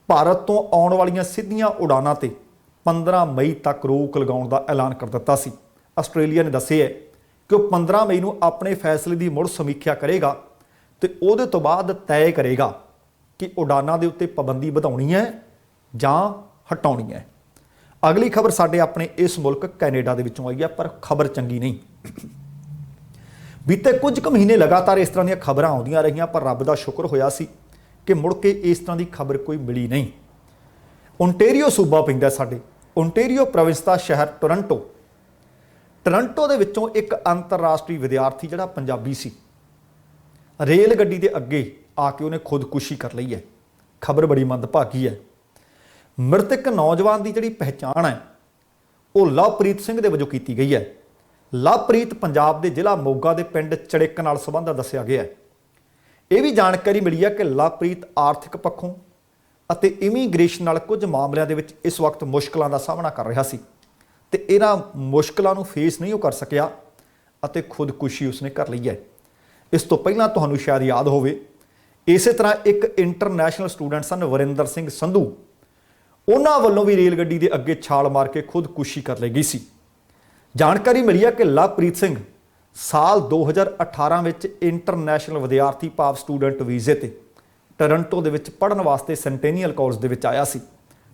ਭਾਰਤ ਤੋਂ ਆਉਣ ਵਾਲੀਆਂ ਸਿੱਧੀਆਂ ਉਡਾਨਾਂ ਤੇ 15 ਮਈ ਤੱਕ ਰੋਕ ਲਗਾਉਣ ਦਾ ਐਲਾਨ ਕਰ ਦਿੱਤਾ ਸੀ। ਆਸਟ੍ਰੇਲੀਆ ਨੇ ਦੱਸਿਆ ਕਿ ਉਹ 15 ਮਈ ਨੂੰ ਆਪਣੇ ਫੈਸਲੇ ਦੀ ਮੁੜ ਸਮੀਖਿਆ ਕਰੇਗਾ ਤੇ ਉਹਦੇ ਤੋਂ ਬਾਅਦ ਤੈਅ ਕਰੇਗਾ ਕਿ ਉਡਾਨਾਂ ਦੇ ਉੱਤੇ ਪਾਬੰਦੀ ਵਧਾਉਣੀ ਹੈ ਜਾਂ ਹਟਾਉਣੀ ਹੈ। ਅਗਲੀ ਖਬਰ ਸਾਡੇ ਆਪਣੇ ਇਸ ਮੁਲਕ ਕੈਨੇਡਾ ਦੇ ਵਿੱਚੋਂ ਆਈ ਹੈ, ਪਰ ਖਬਰ ਚੰਗੀ ਨਹੀਂ। ਬੀਤੇ ਕੁਝ ਕੁ ਮਹੀਨੇ ਲਗਾਤਾਰ ਇਸ ਤਰ੍ਹਾਂ ਦੀਆਂ ਖਬਰਾਂ ਆਉਂਦੀਆਂ ਰਹੀਆਂ, ਪਰ ਰੱਬ ਦਾ ਸ਼ੁਕਰ ਹੋਇਆ ਸੀ ਕਿ ਮੁੜ ਕੇ ਇਸ ਤਰ੍ਹਾਂ ਦੀ ਖਬਰ ਕੋਈ ਮਿਲੀ ਨਹੀਂ। ਓਨਟੇਰੀਓ ਸੂਬਾ ਪੈਂਦਾ ਸਾਡੇ, ਓਨਟੇਰੀਓ ਪ੍ਰੋਵਿੰਸ ਦਾ ਸ਼ਹਿਰ ਟੋਰੰਟੋ ਦੇ ਵਿੱਚੋਂ ਇੱਕ ਅੰਤਰਰਾਸ਼ਟਰੀ ਵਿਦਿਆਰਥੀ ਜਿਹੜਾ ਪੰਜਾਬੀ ਸੀ, ਰੇਲ ਗੱਡੀ ਦੇ ਅੱਗੇ ਆ ਕੇ ਉਹਨੇ ਖੁਦਕੁਸ਼ੀ ਕਰ ਲਈ ਹੈ। ਖਬਰ ਬੜੀ ਮੰਦਭਾਗੀ ਹੈ। ਮ੍ਰਿਤਕ ਨੌਜਵਾਨ ਦੀ ਜਿਹੜੀ ਪਹਿਚਾਣ ਹੈ ਉਹ ਲਵਪ੍ਰੀਤ ਸਿੰਘ ਦੇ ਵਜੋਂ ਕੀਤੀ ਗਈ ਹੈ। ਲਵਪ੍ਰੀਤ ਪੰਜਾਬ ਦੇ ਜ਼ਿਲ੍ਹਾ ਮੋਗਾ ਦੇ ਪਿੰਡ ਚੜਿੱਕ ਨਾਲ ਸੰਬੰਧ ਦੱਸਿਆ ਗਿਆ ਹੈ। ਇਹ ਵੀ ਜਾਣਕਾਰੀ ਮਿਲੀ ਹੈ ਕਿ ਲਵਪ੍ਰੀਤ ਆਰਥਿਕ ਪੱਖੋਂ ਅਤੇ ਇਮੀਗ੍ਰੇਸ਼ਨ ਨਾਲ ਕੁਝ ਮਾਮਲਿਆਂ ਦੇ ਵਿੱਚ ਇਸ ਵਕਤ ਮੁਸ਼ਕਲਾਂ ਦਾ ਸਾਹਮਣਾ ਕਰ ਰਿਹਾ ਸੀ ਤੇ ਇਹਨਾਂ ਮੁਸ਼ਕਲਾਂ ਨੂੰ ਫੇਸ ਨਹੀਂ ਉਹ ਕਰ ਸਕਿਆ ਅਤੇ ਖੁਦਕੁਸ਼ੀ ਉਸਨੇ ਕਰ ਲਈ ਹੈ। ਇਸ ਤੋਂ ਪਹਿਲਾਂ ਤੁਹਾਨੂੰ ਸ਼ਾਇਦ ਯਾਦ ਹੋਵੇ, ਇਸੇ ਤਰ੍ਹਾਂ ਇੱਕ ਇੰਟਰਨੈਸ਼ਨਲ ਸਟੂਡੈਂਟ ਸਨ ਵਰਿੰਦਰ ਸਿੰਘ ਸੰਧੂ, ਉਹਨਾਂ ਵੱਲੋਂ ਵੀ ਰੇਲ ਗੱਡੀ ਦੇ ਅੱਗੇ ਛਾਲ ਮਾਰ ਕੇ ਖੁਦਕੁਸ਼ੀ ਕਰ ਲਈ ਗਈ ਸੀ। ਜਾਣਕਾਰੀ ਮਿਲੀ ਹੈ ਕਿ ਲਵਪ੍ਰੀਤ ਸਿੰਘ ਸਾਲ 2018 ਵਿੱਚ ਇੰਟਰਨੈਸ਼ਨਲ ਵਿਦਿਆਰਥੀ ਭਾਵ ਸਟੂਡੈਂਟ ਵੀਜ਼ੇ ਤੇ ਟੋਰੰਟੋ ਦੇ ਵਿੱਚ ਪੜ੍ਹਨ ਵਾਸਤੇ ਸੈਂਟੇਨੀਅਲ ਕਾਲਜ ਦੇ ਵਿੱਚ ਆਇਆ ਸੀ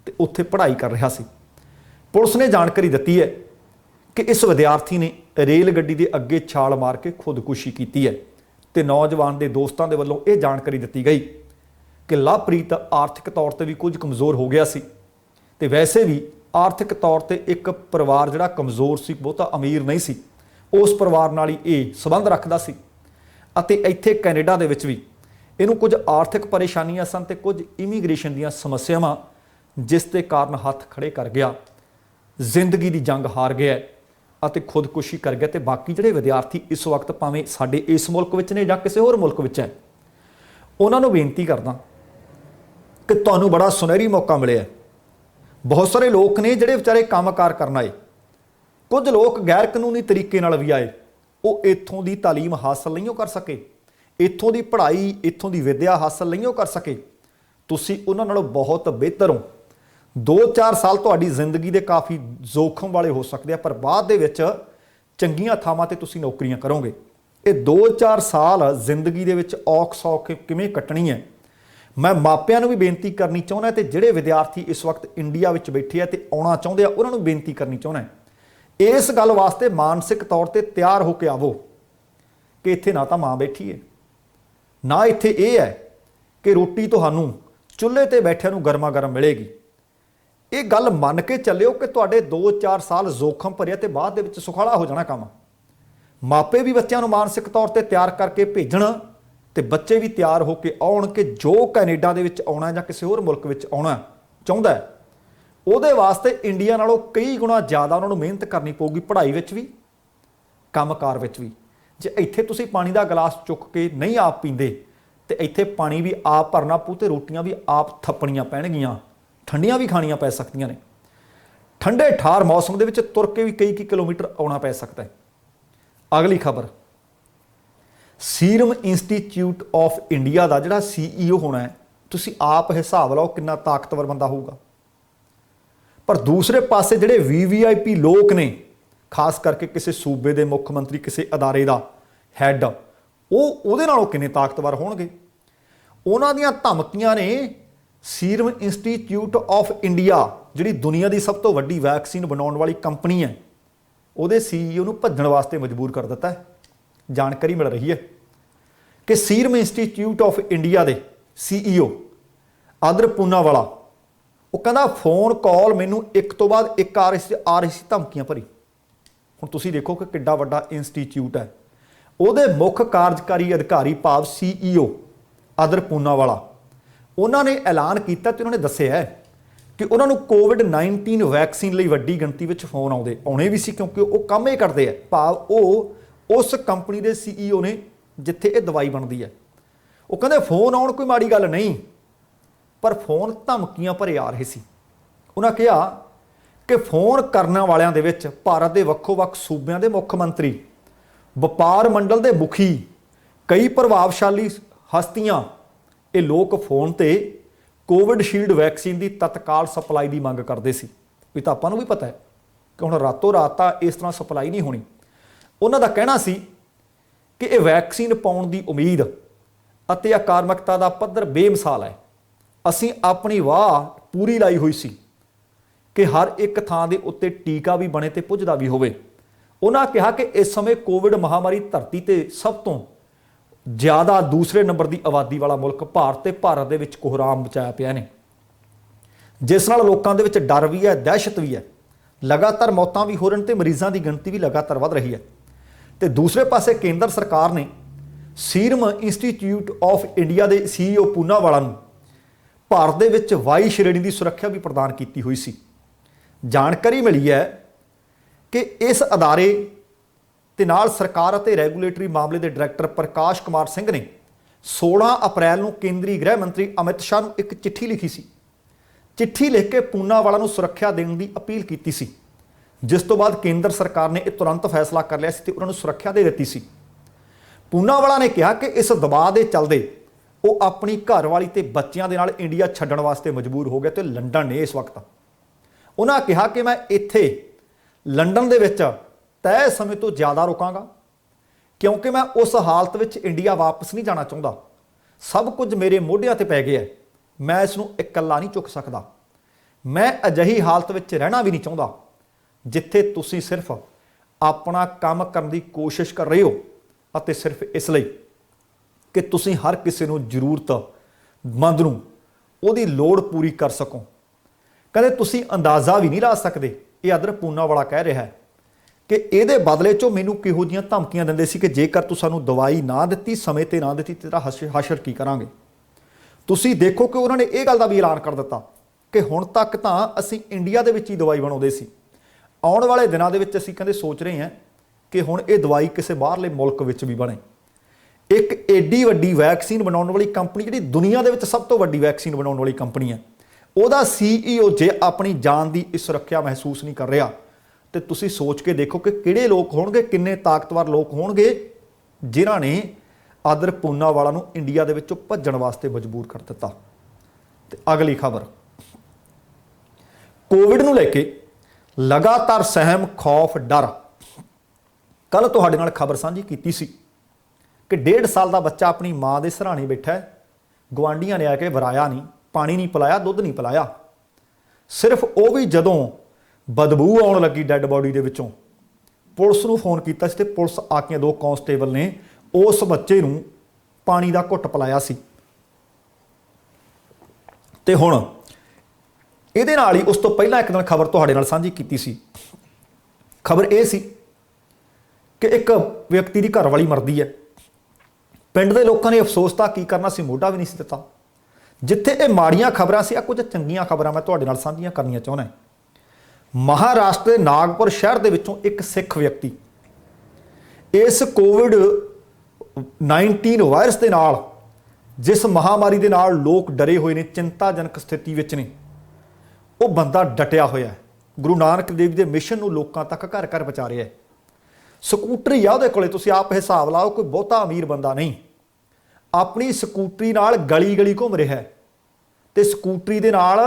ਤੇ ਉੱਥੇ ਪੜ੍ਹਾਈ ਕਰ ਰਿਹਾ ਸੀ। ਪੁਲਿਸ ਨੇ ਜਾਣਕਾਰੀ ਦਿੱਤੀ ਹੈ ਕਿ ਇਸ ਵਿਦਿਆਰਥੀ ਨੇ ਰੇਲ ਗੱਡੀ ਦੇ ਅੱਗੇ ਛਾਲ ਮਾਰ ਕੇ ਖੁਦਕੁਸ਼ੀ ਕੀਤੀ ਹੈ ਤੇ ਨੌਜਵਾਨ ਦੇ ਦੋਸਤਾਂ ਦੇ ਵੱਲੋਂ ਇਹ ਜਾਣਕਾਰੀ ਦਿੱਤੀ ਗਈ ਕਿ ਲਵਪ੍ਰੀਤ ਆਰਥਿਕ ਤੌਰ ਤੇ ਵੀ ਕੁਝ ਕਮਜ਼ੋਰ ਹੋ ਗਿਆ ਸੀ ਤੇ ਵੈਸੇ ਵੀ ਆਰਥਿਕ ਤੌਰ ਤੇ ਇੱਕ ਪਰਿਵਾਰ ਜਿਹੜਾ ਕਮਜ਼ੋਰ ਸੀ, ਬਹੁਤਾ ਅਮੀਰ ਨਹੀਂ ਸੀ, ਉਸ ਪਰਿਵਾਰ ਨਾਲ ਹੀ ਇਹ ਸੰਬੰਧ ਰੱਖਦਾ ਸੀ ਅਤੇ ਇੱਥੇ ਕੈਨੇਡਾ ਦੇ ਵਿੱਚ ਵੀ ਇਹਨੂੰ ਕੁਝ ਆਰਥਿਕ ਪਰੇਸ਼ਾਨੀਆਂ ਸਨ ਤੇ ਕੁਝ ਇਮੀਗ੍ਰੇਸ਼ਨ ਦੀਆਂ ਸਮੱਸਿਆਵਾਂ, ਜਿਸ ਦੇ ਕਾਰਨ ਹੱਥ ਖੜੇ ਕਰ ਗਿਆ, ਜ਼ਿੰਦਗੀ ਦੀ ਜੰਗ ਹਾਰ ਗਿਆ ਅਤੇ ਖੁਦਕੁਸ਼ੀ ਕਰ ਗਿਆ। ਤੇ ਬਾਕੀ ਜਿਹੜੇ ਵਿਦਿਆਰਥੀ ਇਸ ਵਕਤ ਭਾਵੇਂ ਸਾਡੇ ਇਸ ਮੁਲਕ ਵਿੱਚ ਨੇ ਜਾਂ ਕਿਸੇ ਹੋਰ ਮੁਲਕ ਵਿੱਚ ਹੈ, ਉਹਨਾਂ ਨੂੰ ਬੇਨਤੀ ਕਰਦਾ ਕਿ ਤੁਹਾਨੂੰ ਬੜਾ ਸੁਨਹਿਰੀ ਮੌਕਾ ਮਿਲਿਆ। ਬਹੁਤ ਸਾਰੇ ਲੋਕ ਨੇ ਜਿਹੜੇ ਵਿਚਾਰੇ ਕੰਮਕਾਰ ਕਰਨ ਆਏ, ਕੁਝ ਲੋਕ ਗੈਰ ਕਾਨੂੰਨੀ ਤਰੀਕੇ ਨਾਲ ਵੀ ਆਏ, ਉਹ ਇੱਥੋਂ ਦੀ ਤਾਲੀਮ ਹਾਸਲ ਨਹੀਂ ਕਰ ਸਕੇ, ਇੱਥੋਂ ਦੀ ਪੜ੍ਹਾਈ, ਇੱਥੋਂ ਦੀ ਵਿੱਦਿਆ ਹਾਸਲ ਨਹੀਂ ਕਰ ਸਕੇ। ਤੁਸੀਂ ਉਹਨਾਂ ਨਾਲੋਂ ਬਹੁਤ ਬਿਹਤਰ ਹੋ। 2-4 ਸਾਲ ਤੁਹਾਡੀ ਜ਼ਿੰਦਗੀ ਦੇ ਕਾਫੀ ਜ਼ੋਖਮ ਵਾਲੇ ਹੋ ਸਕਦੇ ਆ, ਪਰ ਬਾਅਦ ਦੇ ਵਿੱਚ ਚੰਗੀਆਂ ਥਾਵਾਂ ਤੇ ਤੁਸੀਂ ਨੌਕਰੀਆਂ ਕਰੋਗੇ। ਇਹ 2-4 ਸਾਲ ਜ਼ਿੰਦਗੀ ਦੇ ਵਿੱਚ ਔਖ ਸੌਖ ਕਿਵੇਂ ਕੱਟਣੀ ਹੈ, ਮੈਂ ਮਾਪਿਆਂ ਨੂੰ ਵੀ ਬੇਨਤੀ ਕਰਨੀ ਚਾਹੁੰਦਾ ਤੇ ਜਿਹੜੇ ਵਿਦਿਆਰਥੀ ਇਸ ਵਕਤ ਇੰਡੀਆ ਵਿੱਚ ਬੈਠੇ ਆ ਤੇ ਆਉਣਾ ਚਾਹੁੰਦੇ ਆ, ਉਹਨਾਂ ਨੂੰ ਬੇਨਤੀ ਕਰਨੀ ਚਾਹੁੰਦਾ ਇਸ ਗੱਲ ਵਾਸਤੇ ਮਾਨਸਿਕ ਤੌਰ ਤੇ ਤਿਆਰ ਹੋ ਕੇ ਆਵੋ ਕਿ ਇੱਥੇ ਨਾ ਤਾਂ ਮਾਂ ਬੈਠੀ ਹੈ, ਨਾ ਇੱਥੇ ਇਹ ਹੈ ਕਿ ਰੋਟੀ ਤੁਹਾਨੂੰ ਚੁੱਲ੍ਹੇ ਤੇ ਬੈਠਿਆਂ ਨੂੰ ਗਰਮਾ ਗਰਮ ਮਿਲੇਗੀ। ਇਹ ਗੱਲ ਮੰਨ ਕੇ ਚੱਲਿਓ ਕਿ ਤੁਹਾਡੇ 2-4 ਸਾਲ ਜ਼ੋਖਮ ਭਰਿਆ ਤੇ ਬਾਅਦ ਦੇ ਵਿੱਚ ਸੁਖਾਲਾ ਹੋ ਜਾਣਾ ਕੰਮ। ਮਾਪੇ ਵੀ ਬੱਚਿਆਂ ਨੂੰ ਮਾਨਸਿਕ ਤੌਰ ਤੇ ਤਿਆਰ ਕਰਕੇ ਭੇਜਣ ਤੇ ਬੱਚੇ ਵੀ ਤਿਆਰ ਹੋ ਕੇ ਆਉਣ ਕਿ ਜੋ ਕੈਨੇਡਾ ਦੇ ਵਿੱਚ ਆਉਣਾ ਜਾਂ ਕਿਸੇ ਹੋਰ ਮੁਲਕ ਵਿੱਚ ਆਉਣਾ ਚਾਹੁੰਦਾ ਹੈ, ਉਹਦੇ ਵਾਸਤੇ ਇੰਡੀਆ ਨਾਲੋਂ ਕਈ ਗੁਣਾ ਜ਼ਿਆਦਾ ਉਹਨਾਂ ਨੂੰ ਮਿਹਨਤ ਕਰਨੀ ਪਊਗੀ, ਪੜ੍ਹਾਈ ਵਿੱਚ ਵੀ, ਕੰਮਕਾਰ ਵਿੱਚ ਵੀ। ਜੇ ਇੱਥੇ ਤੁਸੀਂ ਪਾਣੀ ਦਾ ਗਲਾਸ ਚੁੱਕ ਕੇ ਨਹੀਂ ਆਪ ਪੀਂਦੇ ਤੇ ਇੱਥੇ ਪਾਣੀ ਵੀ ਆਪ ਭਰਨਾ ਪਊ ਤੇ ਰੋਟੀਆਂ ਵੀ ਆਪ ਥੱਪਣੀਆਂ ਪੈਣਗੀਆਂ, ਠੰਡੀਆਂ ਵੀ ਖਾਣੀਆਂ ਪੈ ਸਕਦੀਆਂ ਨੇ। ਠੰਡੇ ਠਾਰ ਮੌਸਮ ਦੇ ਵਿੱਚ ਤੁਰ ਕੇ ਵੀ ਕਈ ਕਿਲੋਮੀਟਰ ਆਉਣਾ ਪੈ ਸਕਦਾ ਹੈ। ਅਗਲੀ ਖਬਰ, ਸੀਰਮ ਇੰਸਟੀਚਿਊਟ ਆਫ ਇੰਡੀਆ ਦਾ ਜਿਹੜਾ CEO ਹੋਣਾ ਹੈ, ਤੁਸੀਂ ਆਪ ਹਿਸਾਬ ਲਾਓ ਕਿੰਨਾ ਤਾਕਤਵਰ ਬੰਦਾ ਹੋਊਗਾ। ਪਰ ਦੂਸਰੇ ਪਾਸੇ ਜਿਹੜੇ VVIP ਲੋਕ ਨੇ, ਖਾਸ ਕਰਕੇ ਕਿਸੇ ਸੂਬੇ ਦੇ ਮੁੱਖ ਮੰਤਰੀ, ਕਿਸੇ ਅਦਾਰੇ ਦਾ ਹੈੱਡ, ਉਹ ਉਹਦੇ ਨਾਲੋਂ ਕਿੰਨੇ ਤਾਕਤਵਰ ਹੋਣਗੇ। ਉਹਨਾਂ ਦੀਆਂ ਧਮਕੀਆਂ ਨੇ ਸੀਰਮ ਇੰਸਟੀਚਿਊਟ ਆਫ ਇੰਡੀਆ, ਜਿਹੜੀ ਦੁਨੀਆ ਦੀ ਸਭ ਤੋਂ ਵੱਡੀ ਵੈਕਸੀਨ ਬਣਾਉਣ ਵਾਲੀ ਕੰਪਨੀ ਹੈ, ਉਹਦੇ CEO ਨੂੰ ਭੱਜਣ ਵਾਸਤੇ ਮਜਬੂਰ ਕਰ ਦਿੱਤਾ ਹੈ। ਜਾਣਕਾਰੀ ਮਿਲ ਰਹੀ ਹੈ ਕਿ ਸੀਰਮ ਇੰਸਟੀਚਿਊਟ ਆਫ ਇੰਡੀਆ ਦੇ CEO ਆਦਰ ਪੂਨਾਵਾਲਾ, ਉਹ ਕਹਿੰਦਾ ਫੋਨ ਕਾਲ ਮੈਨੂੰ ਇੱਕ ਤੋਂ ਬਾਅਦ ਇੱਕ ਆ ਰਹੀ ਸੀ ਧਮਕੀਆਂ ਭਰੀ। ਹੁਣ ਤੁਸੀਂ ਦੇਖੋ ਕਿ ਕਿੱਡਾ ਵੱਡਾ ਇੰਸਟੀਚਿਊਟ ਹੈ। ਉਹਦੇ ਮੁੱਖ ਕਾਰਜਕਾਰੀ ਅਧਿਕਾਰੀ ਭਾਵ CEO ਆਦਰ ਪੂਨਾਵਾਲਾ, ਉਹਨਾਂ ਨੇ ਐਲਾਨ ਕੀਤਾ ਤੇ ਉਹਨਾਂ ਨੇ ਦੱਸਿਆ ਕਿ ਉਹਨਾਂ ਨੂੰ COVID-19 ਵੈਕਸੀਨ ਲਈ ਵੱਡੀ ਗਿਣਤੀ ਵਿੱਚ ਫੋਨ ਆਉਣੇ ਵੀ ਸੀ, ਕਿਉਂਕਿ ਉਹ ਕੰਮ ਇਹ ਕਰਦੇ ਆ, ਭਾਵ ਉਹ ਉਸ ਕੰਪਨੀ ਦੇ CEO ਨੇ ਜਿੱਥੇ ਇਹ ਦਵਾਈ ਬਣਦੀ ਹੈ। ਉਹ ਕਹਿੰਦੇ ਫੋਨ ਆਉਣ ਕੋਈ ਮਾੜੀ ਗੱਲ ਨਹੀਂ, ਪਰ ਫੋਨ ਧਮਕੀਆਂ ਭਰੇ ਆ ਰਹੇ ਸੀ। ਉਹਨਾਂ ਕਿਹਾ ਕਿ ਫੋਨ ਕਰਨ ਵਾਲਿਆਂ ਦੇ ਵਿੱਚ ਭਾਰਤ ਦੇ ਵੱਖੋ-ਵੱਖ ਸੂਬਿਆਂ ਦੇ ਮੁੱਖ ਮੰਤਰੀ, ਵਪਾਰ ਮੰਡਲ ਦੇ ਮੁਖੀ, ਕਈ ਪ੍ਰਭਾਵਸ਼ਾਲੀ ਹਸਤੀਆਂ, ਇਹ ਲੋਕ ਫੋਨ ਤੇ ਕੋਵਿਡਸ਼ੀਲਡ ਵੈਕਸੀਨ ਦੀ ਤਤਕਾਲ ਸਪਲਾਈ ਦੀ ਮੰਗ ਕਰਦੇ ਸੀ। ਇਹ ਤਾਂ ਆਪਾਂ ਨੂੰ ਵੀ ਪਤਾ ਹੈ ਕਿ ਹੁਣ ਰਾਤੋਂ ਰਾਤ ਤਾਂ ਇਸ ਤਰ੍ਹਾਂ ਸਪਲਾਈ ਨਹੀਂ ਹੋਣੀ। ਉਹਨਾਂ ਦਾ ਕਹਿਣਾ ਸੀ ਕਿ ਇਹ ਵੈਕਸੀਨ ਪਾਉਣ ਦੀ ਉਮੀਦ ਅਤੇ ਆਕਾਰਮਕਤਾ ਦਾ ਪੱਧਰ ਬੇਮਿਸਾਲ ਹੈ। ਅਸੀਂ ਆਪਣੀ ਵਾਹ ਪੂਰੀ ਲਾਈ ਹੋਈ ਸੀ ਕਿ ਹਰ ਇੱਕ ਥਾਂ ਦੇ ਉੱਤੇ ਟੀਕਾ ਵੀ ਬਣੇ ਤੇ ਪੁੱਜਦਾ ਵੀ ਹੋਵੇ। ਉਹਨਾਂ ਕਿਹਾ ਕਿ ਇਸ ਸਮੇਂ ਕੋਵਿਡ ਮਹਾਮਾਰੀ ਧਰਤੀ ਤੇ ਸਭ ਤੋਂ ਜ਼ਿਆਦਾ ਦੂਸਰੇ ਨੰਬਰ ਦੀ ਆਬਾਦੀ ਵਾਲਾ ਮੁਲਕ ਭਾਰਤ ਤੇ ਭਾਰਤ ਦੇ ਵਿੱਚ ਕੋਹਰਾਮ ਮਚਾਇਆ ਪਿਆ ਨੇ, ਜਿਸ ਨਾਲ ਲੋਕਾਂ ਦੇ ਵਿੱਚ ਡਰ ਵੀ ਹੈ, ਦਹਿਸ਼ਤ ਵੀ ਹੈ। ਲਗਾਤਾਰ ਮੌਤਾਂ ਵੀ ਹੋ ਰਹੀਆਂ ਤੇ ਮਰੀਜ਼ਾਂ ਦੀ ਗਿਣਤੀ ਵੀ ਲਗਾਤਾਰ ਵੱਧ ਰਹੀ ਹੈ। ਤੇ ਦੂਸਰੇ ਪਾਸੇ ਕੇਂਦਰ ਸਰਕਾਰ ਨੇ ਸੀਰਮ ਇੰਸਟੀਚਿਊਟ ਆਫ ਇੰਡੀਆ ਦੇ CEO ਪੂਨਾਵਾਲਾ ਨੂੰ ਭਾਰਤ ਦੇ ਵਿੱਚ ਵਾਈ ਸ਼੍ਰੇਣੀ ਦੀ ਸੁਰੱਖਿਆ ਵੀ ਪ੍ਰਦਾਨ ਕੀਤੀ ਹੋਈ ਸੀ। ਜਾਣਕਾਰੀ ਮਿਲੀ ਹੈ ਕਿ ਇਸ ਅਦਾਰੇ ਤੇ ਨਾਲ ਸਰਕਾਰ ਅਤੇ ਰੈਗੂਲੇਟਰੀ ਮਾਮਲੇ ਦੇ ਡਾਇਰੈਕਟਰ ਪ੍ਰਕਾਸ਼ ਕੁਮਾਰ ਸਿੰਘ ਨੇ 16 ਅਪ੍ਰੈਲ ਨੂੰ ਕੇਂਦਰੀ ਗ੍ਰਹਿ ਮੰਤਰੀ ਅਮਿਤ ਸ਼ਾਹ ਨੂੰ ਇੱਕ ਚਿੱਠੀ ਲਿਖੀ ਸੀ। ਚਿੱਠੀ ਲਿਖ ਕੇ ਪੂਨਾਵਾਲਾ ਨੂੰ ਸੁਰੱਖਿਆ ਦੇਣ ਦੀ ਅਪੀਲ ਕੀਤੀ ਸੀ, ਜਿਸ ਤੋਂ ਬਾਅਦ ਕੇਂਦਰ ਸਰਕਾਰ ਨੇ ਇਹ ਤੁਰੰਤ ਫੈਸਲਾ ਕਰ ਲਿਆ ਸੀ ਤੇ ਉਹਨਾਂ ਨੂੰ ਸੁਰੱਖਿਆ ਦੇ ਦਿੱਤੀ ਸੀ। ਪੂਨਾਵਾਲਾ ਨੇ ਕਿਹਾ ਕਿ ਇਸ ਦਬਾਅ ਦੇ ਚੱਲਦੇ ਉਹ ਆਪਣੀ ਘਰਵਾਲੀ ਤੇ ਬੱਚਿਆਂ ਦੇ ਨਾਲ ਇੰਡੀਆ ਛੱਡਣ ਵਾਸਤੇ ਮਜਬੂਰ ਹੋ ਗਿਆ ਤੇ ਲੰਡਨ ਨੇ ਇਸ ਵਕਤ। ਉਹਨਾਂ ਕਿਹਾ ਕਿ ਮੈਂ ਇੱਥੇ ਲੰਡਨ ਦੇ ਵਿੱਚ ਤੈਅ ਸਮੇਂ ਤੋਂ ਜ਼ਿਆਦਾ ਰੁਕਾਂਗਾ, ਕਿਉਂਕਿ ਮੈਂ ਉਸ ਹਾਲਤ ਵਿੱਚ ਇੰਡੀਆ ਵਾਪਸ ਨਹੀਂ ਜਾਣਾ ਚਾਹੁੰਦਾ। ਸਭ ਕੁਝ ਮੇਰੇ ਮੋਢਿਆਂ ਤੇ ਪੈ ਗਿਆ, ਮੈਂ ਇਸ ਨੂੰ ਇਕੱਲਾ ਨਹੀਂ ਚੁੱਕ ਸਕਦਾ। ਮੈਂ ਅਜਿਹੀ ਹਾਲਤ ਵਿੱਚ ਰਹਿਣਾ ਵੀ ਨਹੀਂ ਚਾਹੁੰਦਾ ਜਿੱਥੇ ਤੁਸੀਂ ਸਿਰਫ ਆਪਣਾ ਕੰਮ ਕਰਨ ਦੀ ਕੋਸ਼ਿਸ਼ ਕਰ ਰਹੇ ਹੋ ਅਤੇ ਸਿਰਫ ਇਸ ਲਈ ਕਿ ਤੁਸੀਂ ਹਰ ਕਿਸੇ ਨੂੰ ਜ਼ਰੂਰਤਮੰਦ ਨੂੰ ਉਹਦੀ ਲੋੜ ਪੂਰੀ ਕਰ ਸਕੋ। ਕਹਿੰਦੇ ਤੁਸੀਂ ਅੰਦਾਜ਼ਾ ਵੀ ਨਹੀਂ ਲਾ ਸਕਦੇ, ਇਹ ਆਦਰ ਪੂਨਾਵਾਲਾ ਕਹਿ ਰਿਹਾ ਹੈ, ਕਿ ਇਹਦੇ ਬਦਲੇ 'ਚੋਂ ਮੈਨੂੰ ਕਿਹੋ ਜਿਹੀਆਂ ਧਮਕੀਆਂ ਦਿੰਦੇ ਸੀ ਕਿ ਜੇਕਰ ਤੂੰ ਸਾਨੂੰ ਦਵਾਈ ਨਾ ਦਿੱਤੀ, ਸਮੇਂ ਤੇ ਨਾ ਦਿੱਤੀ, ਤੇਰਾ ਹਸ਼ਰ ਕੀ ਕਰਾਂਗੇ। ਤੁਸੀਂ ਦੇਖੋ ਕਿ ਉਹਨਾਂ ਨੇ ਇਹ ਗੱਲ ਦਾ ਵੀ ਐਲਾਨ ਕਰ ਦਿੱਤਾ ਕਿ ਹੁਣ ਤੱਕ ਤਾਂ ਅਸੀਂ ਇੰਡੀਆ ਦੇ ਵਿੱਚ ਹੀ ਦਵਾਈ ਬਣਾਉਂਦੇ ਸੀ, ਆਉਣ ਵਾਲੇ ਦਿਨਾਂ ਦੇ ਵਿੱਚ ਅਸੀਂ ਕਹਿੰਦੇ ਸੋਚ ਰਹੇ ਹਾਂ ਕਿ ਹੁਣ ਇਹ ਦਵਾਈ ਕਿਸੇ ਬਾਹਰਲੇ ਮੁਲਕ ਵਿੱਚ ਵੀ ਬਣੇ। ਇੱਕ ਏਡੀ ਵੱਡੀ ਵੈਕਸੀਨ ਬਣਾਉਣ ਵਾਲੀ ਕੰਪਨੀ, ਜਿਹੜੀ ਦੁਨੀਆ ਦੇ ਵਿੱਚ ਸਭ ਤੋਂ ਵੱਡੀ ਵੈਕਸੀਨ ਬਣਾਉਣ ਵਾਲੀ ਕੰਪਨੀ ਹੈ, ਉਹਦਾ CEO ਜੇ ਆਪਣੀ ਜਾਨ ਦੀ ਇਸ ਸੁਰੱਖਿਆ ਮਹਿਸੂਸ ਨਹੀਂ ਕਰ ਰਿਹਾ, ਤੇ ਤੁਸੀਂ ਸੋਚ ਕੇ ਦੇਖੋ ਕਿ ਕਿਹੜੇ ਲੋਕ ਹੋਣਗੇ, ਕਿੰਨੇ ਤਾਕਤਵਰ ਲੋਕ ਹੋਣਗੇ ਜਿਨ੍ਹਾਂ ਨੇ ਆਦਰ ਪੂਨਾਵਾਲਾ ਨੂੰ ਇੰਡੀਆ ਦੇ ਵਿੱਚੋਂ ਭੱਜਣ ਵਾਸਤੇ ਮਜਬੂਰ ਕਰ ਦਿੱਤਾ। ਤੇ ਅਗਲੀ ਖਬਰ, ਕੋਵਿਡ ਨੂੰ ਲੈ ਕੇ ਲਗਾਤਾਰ ਸਹਿਮ, ਖੌਫ, ਡਰ। ਕੱਲ ਤੁਹਾਡੇ ਨਾਲ ਖਬਰ ਸਾਂਝੀ ਕੀਤੀ ਸੀ ਕਿ 1.5 ਸਾਲ ਦਾ ਬੱਚਾ ਆਪਣੀ ਮਾਂ ਦੇ ਸਿਰਹਾਣੇ ਬੈਠਾ ਹੈ, ਗੁਆਂਢੀਆਂ ਨੇ ਆ ਕੇ ਵਰਾਇਆ ਨਹੀਂ, ਪਾਣੀ ਨਹੀਂ ਪਿਲਾਇਆ, ਦੁੱਧ ਨਹੀਂ ਪਿਲਾਇਆ। ਸਿਰਫ ਉਹ ਵੀ ਜਦੋਂ ਬਦਬੂ ਆਉਣ ਲੱਗੀ ਡੈੱਡ ਬੋਡੀ ਦੇ ਵਿੱਚੋਂ, ਪੁਲਿਸ ਨੂੰ ਫੋਨ ਕੀਤਾ ਸੀ ਤੇ ਪੁਲਿਸ ਆ ਕੇ 2 ਕਾਂਸਟੇਬਲ ਨੇ ਉਸ ਬੱਚੇ ਨੂੰ ਪਾਣੀ ਦਾ ਘੁੱਟ ਪਿਲਾਇਆ ਸੀ। ਤੇ ਹੁਣ ਇਹਦੇ ਨਾਲ ਹੀ ਉਸ ਤੋਂ ਪਹਿਲਾਂ ਇੱਕ ਦਿਨ ਖਬਰ ਤੁਹਾਡੇ ਨਾਲ ਸਾਂਝੀ ਕੀਤੀ ਸੀ। ਖਬਰ ਇਹ ਸੀ कि एक व्यक्ति की घरवाली मरदी है। पिंड के लोगों ने अफसोस तो की करना सी, मोढा भी नहीं सी दिता। जिथे ये माड़ियां खबरां सी, कुछ चंगियां खबरां मैं तुहाडे नाल साझीआं करनियां चाहुंदा। महाराष्ट्र के नागपुर शहर के विचों एक सिख व्यक्ति इस कोविड-19 वायरस के नाल, जिस महामारी के नाल लोग डरे हुए ने, चिंताजनक स्थिति विच ने, वो बंदा डटिया होया है। गुरु नानक देव के मिशन नूं लोकां तक घर घर पहुंचा रहा है। ਸਕੂਟਰੀ ਆ ਉਹਦੇ ਕੋਲੇ, ਤੁਸੀਂ ਆਪ ਹਿਸਾਬ ਲਾਓ, ਕੋਈ ਬਹੁਤਾ ਅਮੀਰ ਬੰਦਾ ਨਹੀਂ। ਆਪਣੀ ਸਕੂਟਰੀ ਨਾਲ ਗਲੀ ਗਲੀ ਘੁੰਮ ਰਿਹਾ ਹੈ ਤੇ ਸਕੂਟਰੀ ਦੇ ਨਾਲ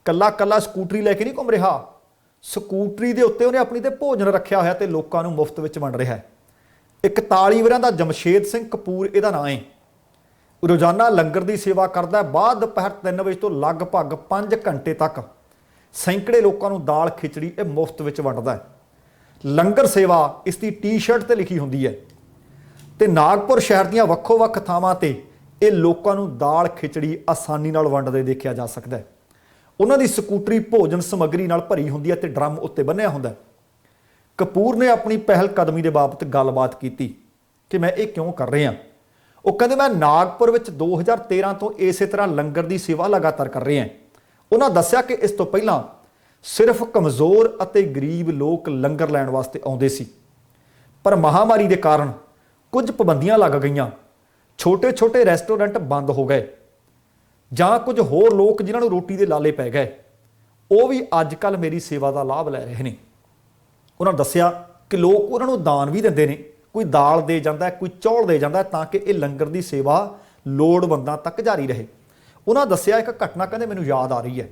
ਕੱਲਾ ਕੱਲਾ ਸਕੂਟਰੀ ਲੈ ਕੇ ਨਹੀਂ ਘੁੰਮ ਰਿਹਾ, ਸਕੂਟਰੀ ਦੇ ਉੱਤੇ ਉਹਨੇ ਆਪਣੀ ਤੇ ਭੋਜਨ ਰੱਖਿਆ ਹੋਇਆ ਤੇ ਲੋਕਾਂ ਨੂੰ ਮੁਫਤ ਵਿੱਚ ਵੰਡ ਰਿਹਾ ਹੈ। 41 ਵਰਿਆਂ ਦਾ ਜਮਸ਼ੇਦ ਸਿੰਘ ਕਪੂਰ ਇਹਦਾ ਨਾਂ ਹੈ। ਰੋਜ਼ਾਨਾ ਲੰਗਰ ਦੀ ਸੇਵਾ ਕਰਦਾ। ਬਾਅਦ ਦੁਪਹਿਰ 3 ਵਜੇ ਤੋਂ ਲਗਭਗ 5 ਘੰਟੇ ਤੱਕ ਸੈਂਕੜੇ ਲੋਕਾਂ ਨੂੰ ਦਾਲ ਖਿਚੜੀ ਇਹ ਮੁਫਤ ਵਿੱਚ ਵੰਡਦਾ ਹੈ। ਲੰਗਰ ਸੇਵਾ ਇਸ ਦੀ ਟੀ-ਸ਼ਰਟ ਤੇ ਲਿਖੀ ਹੁੰਦੀ ਹੈ ਤੇ ਨਾਗਪੁਰ ਸ਼ਹਿਰ ਦੀਆਂ ਵੱਖੋ-ਵੱਖ ਥਾਵਾਂ ਤੇ ਇਹ ਲੋਕਾਂ ਨੂੰ ਦਾਲ ਖਿਚੜੀ ਆਸਾਨੀ ਨਾਲ ਵੰਡਦੇ ਦੇਖਿਆ ਜਾ ਸਕਦਾ ਹੈ। ਉਹਨਾਂ ਦੀ ਸਕੂਟਰੀ ਭੋਜਨ ਸਮੱਗਰੀ ਨਾਲ ਭਰੀ ਹੁੰਦੀ ਹੈ ਤੇ ਡਰਮ ਉੱਤੇ ਬੰਨਿਆ ਹੁੰਦਾ ਹੈ। ਕਪੂਰ ਨੇ ਆਪਣੀ ਪਹਿਲ ਕਦਮੀ ਦੇ ਬਾਬਤ ਗੱਲਬਾਤ ਕੀਤੀ ਕਿ ਮੈਂ ਇਹ ਕਿਉਂ ਕਰ ਰਿਹਾ। ਉਹ ਕਹਿੰਦੇ ਮੈਂ ਨਾਗਪੁਰ ਵਿੱਚ 2013 ਤੋਂ ਇਸੇ ਤਰ੍ਹਾਂ ਲੰਗਰ ਦੀ ਸੇਵਾ ਲਗਾਤਾਰ ਕਰ ਰਿਹਾ। ਉਹਨਾਂ ਦੱਸਿਆ ਕਿ ਇਸ ਤੋਂ ਪਹਿਲਾਂ सिर्फ कमज़ोर ਅਤੇ गरीब लोग लंगर लैण वास्ते आउंदे सी, पर महामारी के कारण कुछ पाबंदियां लग गईयां। छोटे छोटे रेस्टोरेंट बंद हो गए जां कुछ होर लोग जिन्हां नूं रोटी दे लाले पै गए, वो भी अजकल मेरी सेवा का लाभ लै रहे हैं। उन्होंने दस्सिया कि लोग उन्हां नूं दान भी दिंदे ने, कोई दाल दे जांदा है, कोई चौल दे जांदा है, तां कि ये लंगर की सेवा लोड़वंदां तक जारी रहे। उन्होंने दस्सिया एक घटना कहंदे मैनूं याद आ रही है।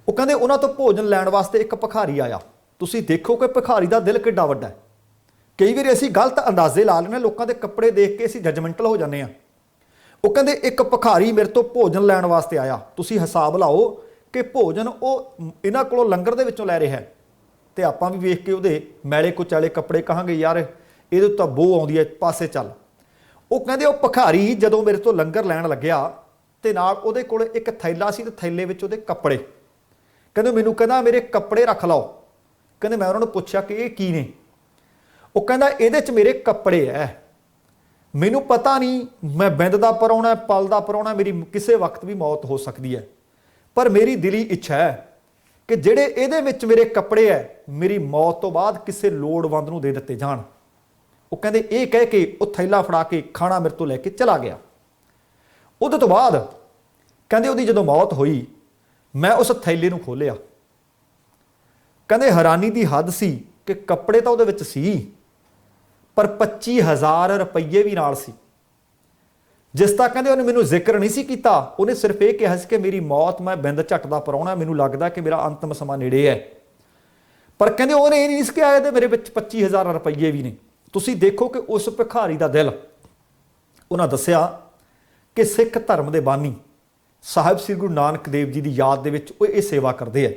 ਉਹ ਕਹਿੰਦੇ ਉਹਨਾਂ ਤੋਂ ਭੋਜਨ ਲੈਣ ਵਾਸਤੇ ਇੱਕ ਭਿਖਾਰੀ ਆਇਆ। ਤੁਸੀਂ ਦੇਖੋ ਕਿ ਭਿਖਾਰੀ ਦਾ ਦਿਲ ਕਿੱਡਾ ਵੱਡਾ ਹੈ। ਕਈ ਵਾਰੀ ਅਸੀਂ ਗਲਤ ਅੰਦਾਜ਼ੇ ਲਾ ਲੈਂਦੇ, ਲੋਕਾਂ ਦੇ ਕੱਪੜੇ ਦੇਖ ਕੇ ਅਸੀਂ ਜਜਮੈਂਟਲ ਹੋ ਜਾਂਦੇ ਹਾਂ। ਉਹ ਕਹਿੰਦੇ ਇੱਕ ਭਿਖਾਰੀ ਮੇਰੇ ਤੋਂ ਭੋਜਨ ਲੈਣ ਵਾਸਤੇ ਆਇਆ। ਤੁਸੀਂ ਹਿਸਾਬ ਲਾਓ ਕਿ ਭੋਜਨ ਉਹ ਇਹਨਾਂ ਕੋਲੋਂ ਲੰਗਰ ਦੇ ਵਿੱਚੋਂ ਲੈ ਰਿਹਾ ਹੈ ਤੇ ਆਪਾਂ ਵੀ ਵੇਖ ਕੇ ਉਹਦੇ ਮੈਲੇ ਕੁਚਾਲੇ ਕੱਪੜੇ ਕਹਾਂਗੇ ਯਾਰ ਇਹਦੇ ਤਾਂ ਬੋ ਆਉਂਦੀ ਹੈ, ਪਾਸੇ ਚੱਲ। ਉਹ ਕਹਿੰਦੇ ਉਹ ਭਿਖਾਰੀ ਜਦੋਂ ਮੇਰੇ ਤੋਂ ਲੰਗਰ ਲੈਣ ਲੱਗਿਆ ਤੇ ਨਾਲ ਉਹਦੇ ਕੋਲ ਇੱਕ ਥੈਲਾ ਸੀ ਤੇ ਥੈਲੇ ਵਿੱਚ ਉਹਦੇ ਕੱਪੜੇ। ਕਹਿੰਦੇ ਮੈਨੂੰ ਕਹਿੰਦਾ ਮੇਰੇ ਕੱਪੜੇ ਰੱਖ ਲਓ। ਕਹਿੰਦੇ ਮੈਂ ਉਹਨਾਂ ਨੂੰ ਪੁੱਛਿਆ ਕਿ ਇਹ ਕੀ ਨੇ। ਉਹ ਕਹਿੰਦਾ ਇਹਦੇ 'ਚ ਮੇਰੇ ਕੱਪੜੇ ਹੈ, ਮੈਨੂੰ ਪਤਾ ਨਹੀਂ ਮੈਂ ਬਿੰਦ ਦਾ ਪਰਾਉਣਾ ਪਲ ਦਾ ਪਰਾਉਣਾ, ਮੇਰੀ ਕਿਸੇ ਵਕਤ ਵੀ ਮੌਤ ਹੋ ਸਕਦੀ ਹੈ, ਪਰ ਮੇਰੀ ਦਿਲੀ ਇੱਛਾ ਹੈ ਕਿ ਜਿਹੜੇ ਇਹਦੇ ਵਿੱਚ ਮੇਰੇ ਕੱਪੜੇ ਹੈ ਮੇਰੀ ਮੌਤ ਤੋਂ ਬਾਅਦ ਕਿਸੇ ਲੋੜਵੰਦ ਨੂੰ ਦੇ ਦਿੱਤੇ ਜਾਣ। ਉਹ ਕਹਿੰਦੇ ਇਹ ਕਹਿ ਕੇ ਉਹ ਥੈਲਾ ਫੜਾ ਕੇ ਖਾਣਾ ਮੇਰੇ ਤੋਂ ਲੈ ਕੇ ਚਲਾ ਗਿਆ। ਉਹਦੇ ਤੋਂ ਬਾਅਦ ਕਹਿੰਦੇ ਉਹਦੀ ਜਦੋਂ ਮੌਤ ਹੋਈ मैं उस थैले नूं खोलिया। कहते हैरानी की हद सी कि कपड़े तो उहदे विच सी, पर 25,000 रुपये भी नाल सी, जिसका कहते उन्हें मैनूं जिक्र नहीं सी कीता। उन्हें सिर्फ ये कहा कि मेरी मौत मैं बिंद झट दा पराउणा, मैनूं लगदा कि मेरा अंतिम समा नेड़े है, पर कहते उन्हें ये नहीं सी कहा कि मेरे विच 25,000 रुपये भी ने। तुसीं देखो कि उस भिखारी का दिल। उन्हां दस्सिया कि सिख धर्म के बानी साहिब श्री गुरु नानक देव जी की याद ये सेवा करते हैं,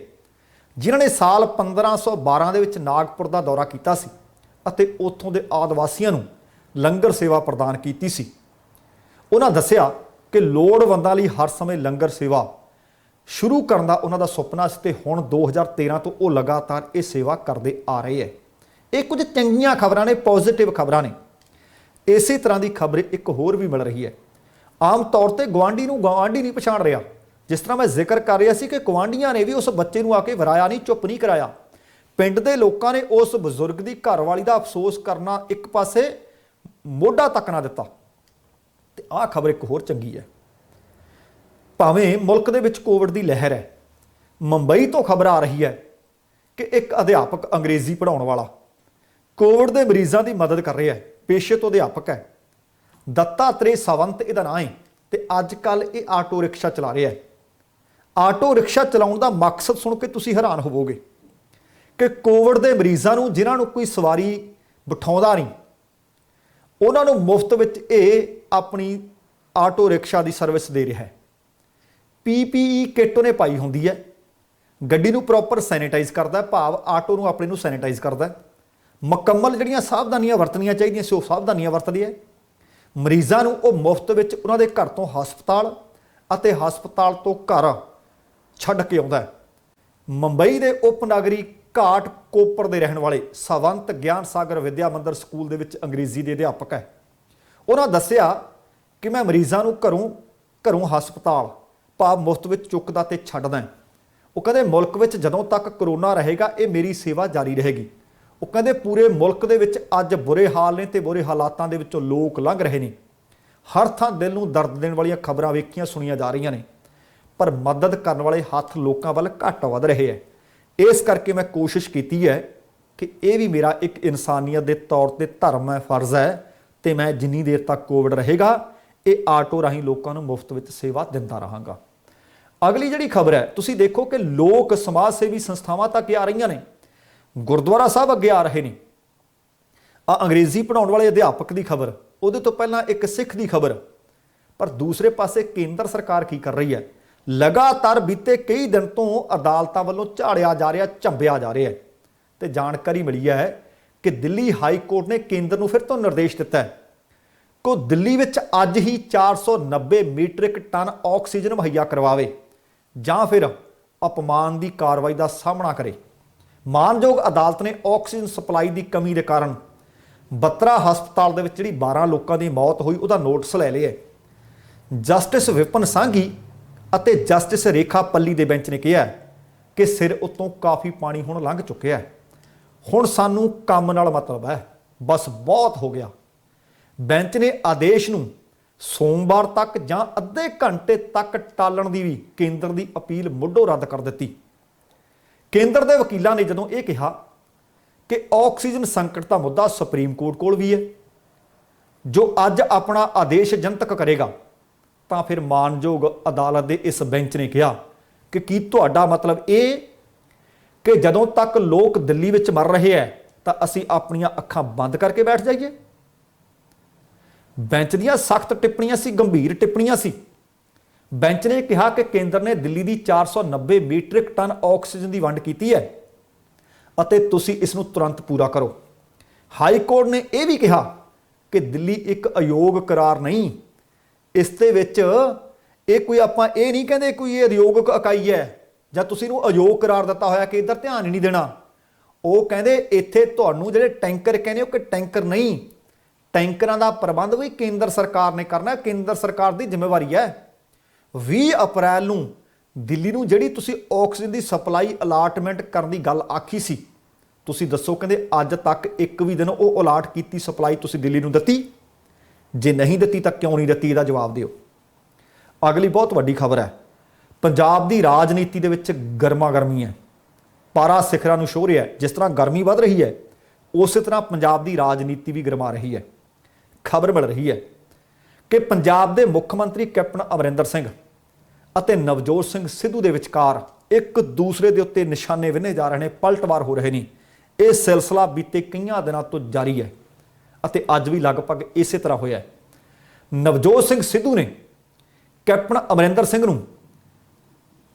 जिन्होंने साल 1512 ਦੇ ਵਿੱਚ नागपुर का दौरा किया सी ਅਤੇ ਉੱਥੋਂ ਦੇ ਆदिवासियों ਨੂੰ लंगर सेवा प्रदान की सी। उन्होंने दस्सिया कि लोड़वंदां लई हर समय लंगर सेवा शुरू करने का उन्हों का सुपना सी ते हुण 2013 तो वो लगातार ये सेवा करते आ रहे हैं। ये कुछ चंगियां खबरां ने, पॉजिटिव खबरां ने। इसी तरह की खबर एक होर भी मिल रही है। आम तौर पर गुआढ़ी नूं गुआढ़ी नहीं पछाण रहा। जिस तरह मैं जिक्र कर रहा सी कि गुआढ़ियां ने भी उस बच्चे नूं आके वराया नहीं, चुप नहीं कराया। पिंड दे लोकां ने उस बजुर्ग की घरवाली का अफसोस करना एक पासे मोढा तक ना दिता। ते आह खबर एक होर चंगी है। भावें मुल्क दे विच कोविड की लहर है, मुंबई तो खबर आ रही है कि एक अध्यापक अंग्रेजी पढ़ाउण वाला कोविड के मरीजों की मदद कर रहा है। पेशे तो अध्यापक है, दत्तात्रेय सावंत इहदा नाम है ते अजकल ये आटो रिक्शा चला रहा है। आटो रिक्शा चलाउण दा मकसद सुन के तुसीं हैरान होवोगे कि कोविड के मरीजों नूं जिन्हां नूं कोई सवारी बिठाउंदा नहीं, उन्हां नूं मुफ्त विच ये अपनी आटो रिक्शा की सर्विस दे रहा है। PPE किट उहने पाई हुंदी है, गड्डी नूं प्रॉपर सैनिटाइज करता है, भाव आटो नूं अपने नूं सैनिटाइज करता है। मुकम्मल जिहड़ियां सावधानियां वरतनियां चाहीदियां सी, ओह सावधानियां वरतदी है। मरीजों को वो मुफ्त विच उन्हां दे घर तो हस्पताल अते हस्पताल तो घर छड्ड के आउंदा है। मुंबई के उप नगरी ਘਾਟ ਕੋਪਰ ਦੇ ਰਹਿਣ ਵਾਲੇ ਸਵੰਤ ਗਿਆਨ ਸਾਗਰ ਵਿਦਿਆ ਮੰਦਰ ਸਕੂਲ ਦੇ ਵਿੱਚ ਅੰਗਰੇਜ਼ੀ ਦੇ ਅਧਿਆਪਕ ਹੈ। ਉਹਨਾਂ ਦੱਸਿਆ ਕਿ ਮੈਂ ਮਰੀਜ਼ਾਂ ਨੂੰ ਘਰੋਂ ਹਸਪਤਾਲ ਭਾਵ ਮੁਫਤ ਵਿੱਚ ਚੁੱਕਦਾ ਤੇ ਛੱਡਦਾ। ਉਹ ਕਹਿੰਦੇ ਮੁਲਕ ਵਿੱਚ ਜਦੋਂ ਤੱਕ ਕਰੋਨਾ ਰਹੇਗਾ ਇਹ ਮੇਰੀ ਸੇਵਾ ਜਾਰੀ ਰਹੇਗੀ। ਉਹ ਕਹਿੰਦੇ ਪੂਰੇ ਮੁਲਕ ਦੇ ਵਿੱਚ ਅੱਜ ਬੁਰੇ ਹਾਲ ਨੇ ਤੇ ਬੁਰੇ ਹਾਲਾਤਾਂ ਦੇ ਵਿੱਚੋਂ ਲੋਕ ਲੰਘ ਰਹੇ ਨੇ। ਹਰ ਥਾਂ ਦਿਲ ਨੂੰ ਦਰਦ ਦੇਣ ਵਾਲੀਆਂ ਖਬਰਾਂ ਵੇਖੀਆਂ ਸੁਣੀਆਂ ਜਾ ਰਹੀਆਂ ਨੇ, ਪਰ ਮਦਦ ਕਰਨ ਵਾਲੇ ਹੱਥ ਲੋਕਾਂ ਵੱਲ ਘੱਟ ਵੱਧ ਰਹੇ ਹੈ। ਇਸ ਕਰਕੇ ਮੈਂ ਕੋਸ਼ਿਸ਼ ਕੀਤੀ ਹੈ ਕਿ ਇਹ ਵੀ ਮੇਰਾ ਇੱਕ ਇਨਸਾਨੀਅਤ ਦੇ ਤੌਰ ਤੇ ਧਰਮ ਹੈ, ਫਰਜ਼ ਹੈ, ਤੇ ਮੈਂ ਜਿੰਨੀ ਦੇਰ ਤੱਕ ਕੋਵਿਡ ਰਹੇਗਾ ਇਹ ਆਟੋ ਰਾਹੀਂ ਲੋਕਾਂ ਨੂੰ ਮੁਫਤ ਵਿੱਚ ਸੇਵਾ ਦਿੰਦਾ ਰਹਾਂਗਾ। ਅਗਲੀ ਜਿਹੜੀ ਖਬਰ ਹੈ ਤੁਸੀਂ ਦੇਖੋ ਕਿ ਲੋਕ ਸਮਾਜ ਸੇਵੀ ਸੰਸਥਾਵਾਂ ਤੱਕ ਆ ਰਹੀਆਂ ਨੇ, ਗੁਰਦੁਆਰਾ ਸਾਹਿਬ ਅੱਗੇ ਆ ਰਹੇ ਨੇ। ਅੰਗਰੇਜ਼ੀ ਪੜ੍ਹਾਉਣ ਵਾਲੇ ਅਧਿਆਪਕ ਦੀ ਖਬਰ, ਉਹਦੇ ਤੋਂ ਪਹਿਲਾਂ ਇੱਕ ਸਿੱਖ ਦੀ ਖਬਰ। ਪਰ ਦੂਸਰੇ ਪਾਸੇ ਕੇਂਦਰ ਸਰਕਾਰ ਕੀ ਕਰ ਰਹੀ ਹੈ? ਲਗਾਤਾਰ ਬੀਤੇ ਕਈ ਦਿਨ ਤੋਂ ਅਦਾਲਤਾਂ ਵੱਲੋਂ ਝਾੜਿਆ ਜਾ ਰਿਹਾ, ਝੰਬਿਆ ਜਾ ਰਿਹਾ ਹੈ ਤੇ ਜਾਣਕਾਰੀ ਮਿਲੀ ਹੈ ਕਿ ਦਿੱਲੀ ਹਾਈ ਕੋਰਟ ਨੇ ਕੇਂਦਰ ਨੂੰ ਫਿਰ ਤੋਂ ਨਿਰਦੇਸ਼ ਦਿੱਤਾ ਹੈ ਕਿ ਦਿੱਲੀ ਵਿੱਚ ਅੱਜ ਹੀ 490 ਮੀਟ੍ਰਿਕ ਟਨ ਆਕਸੀਜਨ ਮੁਹੱਈਆ ਕਰਵਾਵੇ ਜਾਂ ਫਿਰ ਅਪਮਾਨ ਦੀ ਕਾਰਵਾਈ ਦਾ ਸਾਹਮਣਾ ਕਰੇ। ਮਾਨਯੋਗ ਅਦਾਲਤ ਨੇ ਆਕਸੀਜਨ ਸਪਲਾਈ ਦੀ ਕਮੀ ਦੇ ਕਾਰਨ ਬੱਤਰਾ ਹਸਪਤਾਲ ਦੇ ਵਿੱਚ ਜਿਹੜੀ 12 ਲੋਕਾਂ ਦੀ ਮੌਤ ਹੋਈ ਉਹਦਾ ਨੋਟਿਸ ਲੈ ਲਿਆ। ਜਸਟਿਸ ਵਿਪਨ ਸਾਂਘੀ ਅਤੇ ਜਸਟਿਸ ਰੇਖਾ ਪੱਲੀ ਦੇ ਬੈਂਚ ਨੇ ਕਿਹਾ ਕਿ ਸਿਰ ਉੱਤੋਂ ਕਾਫੀ ਪਾਣੀ ਹੁਣ ਲੰਘ ਚੁੱਕਿਆ ਹੈ, ਹੁਣ ਸਾਨੂੰ ਕੰਮ ਨਾਲ ਮਤਲਬ ਹੈ, ਬਸ ਬਹੁਤ ਹੋ ਗਿਆ। ਬੈਂਚ ਨੇ ਆਦੇਸ਼ ਨੂੰ ਸੋਮਵਾਰ ਤੱਕ ਜਾਂ ਅੱਧੇ ਘੰਟੇ ਤੱਕ ਟਾਲਣ ਦੀ ਵੀ ਕੇਂਦਰ ਦੀ ਅਪੀਲ ਮੁੱਢੋਂ ਰੱਦ ਕਰ ਦਿੱਤੀ। ਕੇਂਦਰ ਦੇ ਵਕੀਲਾਂ ਨੇ ਜਦੋਂ ਇਹ ਕਿਹਾ ਕਿ ਆਕਸੀਜਨ ਸੰਕਟ ਦਾ ਮੁੱਦਾ ਸੁਪਰੀਮ ਕੋਰਟ ਕੋਲ ਵੀ ਹੈ, ਜੋ ਅੱਜ ਆਪਣਾ ਆਦੇਸ਼ ਜਨਤਕ ਕਰੇਗਾ, ਤਾਂ ਫਿਰ ਮਾਨਯੋਗ ਅਦਾਲਤ ਦੇ ਇਸ ਬੈਂਚ ਨੇ ਕਿਹਾ ਕਿ ਕੀ ਤੁਹਾਡਾ ਮਤਲਬ ਇਹ ਕਿ ਜਦੋਂ ਤੱਕ ਲੋਕ ਦਿੱਲੀ ਵਿੱਚ ਮਰ ਰਹੇ ਹੈ ਤਾਂ ਅਸੀਂ ਆਪਣੀਆਂ ਅੱਖਾਂ ਬੰਦ ਕਰਕੇ ਬੈਠ ਜਾਈਏ? ਬੈਂਚ ਦੀਆਂ ਸਖਤ ਟਿੱਪਣੀਆਂ ਸੀ, ਗੰਭੀਰ ਟਿੱਪਣੀਆਂ ਸੀ। ਬੈਂਚ ਨੇ ਕਿਹਾ ਕਿ ਕੇਂਦਰ ਨੇ ਦਿੱਲੀ ਦੀ 490 ਮੀਟ੍ਰਿਕ ਟਨ ਆਕਸੀਜਨ ਦੀ ਵੰਡ ਕੀਤੀ ਹੈ ਅਤੇ ਤੁਸੀਂ ਇਸ ਨੂੰ ਤੁਰੰਤ ਪੂਰਾ ਕਰੋ। ਹਾਈ ਕੋਰਟ ਨੇ ਇਹ ਵੀ ਕਿਹਾ ਕਿ ਦਿੱਲੀ ਇੱਕ ਅਯੋਗ ਕਰਾਰ ਨਹੀਂ, ਇਸ ਦੇ ਵਿੱਚ ਇਹ ਕੋਈ ਆਪਾਂ ਇਹ ਨਹੀਂ ਕਹਿੰਦੇ ਕੋਈ ਇਹ ਅਯੋਗਿਕ ਇਕਾਈ ਹੈ ਜਾਂ ਤੁਸੀਂ ਇਹਨੂੰ ਅਯੋਗ ਕਰਾਰ ਦਿੱਤਾ ਹੋਇਆ ਕਿ ਇੱਧਰ ਧਿਆਨ ਹੀ ਨਹੀਂ ਦੇਣਾ। ਉਹ ਕਹਿੰਦੇ ਇੱਥੇ ਤੁਹਾਨੂੰ ਜਿਹੜੇ ਟੈਂਕਰ ਕਹਿੰਦੇ ਹੋ ਕਿ ਟੈਂਕਰ ਨਹੀਂ, ਟੈਂਕਰਾਂ ਦਾ ਪ੍ਰਬੰਧ ਵੀ ਕੇਂਦਰ ਸਰਕਾਰ ਨੇ ਕਰਨਾ, ਕੇਂਦਰ ਸਰਕਾਰ ਦੀ ਜ਼ਿੰਮੇਵਾਰੀ ਹੈ। 20 ਅਪ੍ਰੈਲ ਨੂੰ ਦਿੱਲੀ ਨੂੰ ਜਿਹੜੀ ਤੁਸੀਂ ਆਕਸੀਜਨ ਦੀ ਸਪਲਾਈ ਅਲਾਟਮੈਂਟ ਕਰਨ ਦੀ ਗੱਲ ਆਖੀ ਸੀ, ਤੁਸੀਂ ਦੱਸੋ, ਕਹਿੰਦੇ ਅੱਜ ਤੱਕ ਇੱਕ ਵੀ ਦਿਨ ਉਹ ਅਲਾਟ ਕੀਤੀ ਸਪਲਾਈ ਤੁਸੀਂ ਦਿੱਲੀ ਨੂੰ ਦਿੱਤੀ? ਜੇ ਨਹੀਂ ਦਿੱਤੀ ਤਾਂ ਕਿਉਂ ਨਹੀਂ ਦਿੱਤੀ, ਇਹਦਾ ਜਵਾਬ ਦਿਓ। ਅਗਲੀ ਬਹੁਤ ਵੱਡੀ ਖਬਰ ਹੈ, ਪੰਜਾਬ ਦੀ ਰਾਜਨੀਤੀ ਦੇ ਵਿੱਚ ਗਰਮਾ ਗਰਮੀ ਹੈ, ਪਾਰਾ ਸਿਖਰਾਂ ਨੂੰ ਛੂਹ ਰਿਹਾ ਹੈ। ਜਿਸ ਤਰ੍ਹਾਂ ਗਰਮੀ ਵੱਧ ਰਹੀ ਹੈ ਉਸੇ ਤਰ੍ਹਾਂ ਪੰਜਾਬ ਦੀ ਰਾਜਨੀਤੀ ਵੀ ਗਰਮਾ ਰਹੀ ਹੈ। ਖਬਰ ਮਿਲ ਰਹੀ ਹੈ ਕਿ ਪੰਜਾਬ ਦੇ ਮੁੱਖ ਮੰਤਰੀ ਕੈਪਟਨ ਅਮਰਿੰਦਰ ਸਿੰਘ ਅਤੇ ਨਵਜੋਤ ਸਿੰਘ ਸਿੱਧੂ ਦੇ ਵਿਚਕਾਰ ਇੱਕ ਦੂਸਰੇ ਦੇ ਉੱਤੇ ਨਿਸ਼ਾਨੇ ਵਿੰਨੇ ਜਾ ਰਹੇ ਨੇ, ਪਲਟਵਾਰ ਹੋ ਰਹੇ ਨੇ। ਇਹ ਸਿਲਸਿਲਾ ਬੀਤੇ ਕਈਆਂ ਦਿਨਾਂ ਤੋਂ ਜਾਰੀ ਹੈ ਅਤੇ ਅੱਜ ਵੀ ਲਗਭਗ ਇਸੇ ਤਰ੍ਹਾਂ ਹੋਇਆ ਹੈ। ਨਵਜੋਤ ਸਿੰਘ ਸਿੱਧੂ ਨੇ ਕੈਪਟਨ ਅਮਰਿੰਦਰ ਸਿੰਘ ਨੂੰ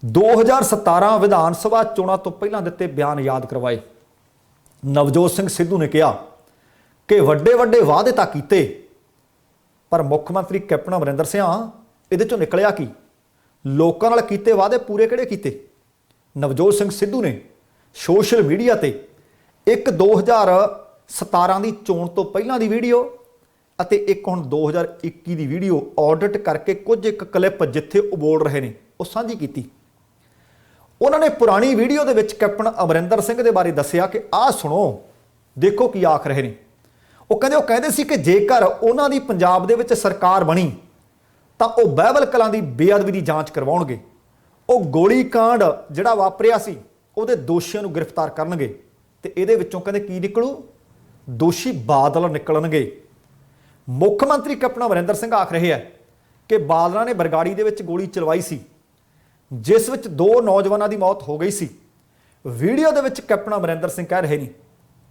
2017 ਵਿਧਾਨ ਸਭਾ ਚੋਣਾਂ ਤੋਂ ਪਹਿਲਾਂ ਦਿੱਤੇ ਬਿਆਨ ਯਾਦ ਕਰਵਾਏ। ਨਵਜੋਤ ਸਿੰਘ ਸਿੱਧੂ ਨੇ ਕਿਹਾ ਕਿ ਵੱਡੇ ਵੱਡੇ ਵਾਅਦੇ ਤਾਂ ਕੀਤੇ, ਪਰ ਮੁੱਖ ਮੰਤਰੀ ਕੈਪਟਨ ਅਮਰਿੰਦਰ ਸਿੰਘ ਇਹਦੇ ਚੋਂ ਨਿਕਲਿਆ ਕੀ? ਲੋਕਾਂ ਨਾਲ ਕੀਤੇ ਵਾਅਦੇ ਪੂਰੇ ਕਿਹੜੇ ਕੀਤੇ? ਨਵਜੋਤ ਸਿੰਘ ਸਿੱਧੂ ਨੇ ਸੋਸ਼ਲ ਮੀਡੀਆ ਤੇ ਇੱਕ 2017 ਦੀ ਚੋਣ ਤੋਂ ਪਹਿਲਾਂ ਦੀ ਵੀਡੀਓ ਅਤੇ ਇੱਕ ਹੁਣ 2021 ਦੀ ਵੀਡੀਓ ਆਡਿਟ ਕਰਕੇ ਕੁਝ ਇੱਕ ਕਲਿੱਪ ਜਿੱਥੇ ਉਹ ਬੋਲ ਰਹੇ ਨੇ ਉਹ ਸਾਂਝੀ ਕੀਤੀ। ਉਹਨਾਂ ਨੇ ਪੁਰਾਣੀ ਵੀਡੀਓ ਦੇ ਵਿੱਚ ਕੈਪਟਨ ਅਮਰਿੰਦਰ ਸਿੰਘ ਦੇ ਬਾਰੇ ਦੱਸਿਆ ਕਿ ਆਹ ਸੁਣੋ, ਦੇਖੋ ਕੀ ਆਖ ਰਹੇ ਨੇ। ਉਹ ਕਹਿੰਦੇ ਸੀ ਕਿ ਜੇਕਰ ਉਹਨਾਂ ਦੀ ਪੰਜਾਬ ਦੇ ਵਿੱਚ ਸਰਕਾਰ ਬਣੀ ਤਾਂ ਉਹ ਬਾਈਬਲ ਕਲਾਂ ਦੀ ਬੇਅਦਬੀ ਦੀ ਜਾਂਚ ਕਰਵਾਉਣਗੇ, ਉਹ ਗੋਲੀ ਕਾਂਡ ਜਿਹੜਾ ਵਾਪਰਿਆ ਸੀ ਉਹਦੇ ਦੋਸ਼ੀਆਂ ਨੂੰ ਗ੍ਰਿਫਤਾਰ ਕਰਨਗੇ ਤੇ ਇਹਦੇ ਵਿੱਚੋਂ ਕਹਿੰਦੇ ਕੀ ਨਿਕਲੂ? ਦੋਸ਼ੀ ਬਾਦਲ ਨਿਕਲਣਗੇ। ਮੁੱਖ ਮੰਤਰੀ ਕੈਪਟਨ ਅਮਰਿੰਦਰ ਸਿੰਘ ਆਖ ਰਹੇ ਹੈ ਕਿ ਬਾਦਲਾਂ ਨੇ ਬਰਗਾੜੀ ਦੇ ਵਿੱਚ ਗੋਲੀ ਚਲਵਾਈ ਸੀ, ਜਿਸ ਵਿੱਚ 2 ਨੌਜਵਾਨਾਂ ਦੀ ਮੌਤ ਹੋ ਗਈ ਸੀ। ਵੀਡੀਓ ਦੇ ਵਿੱਚ ਕੈਪਟਨ ਅਮਰਿੰਦਰ ਸਿੰਘ ਕਹਿ ਰਹੇ ਨੇ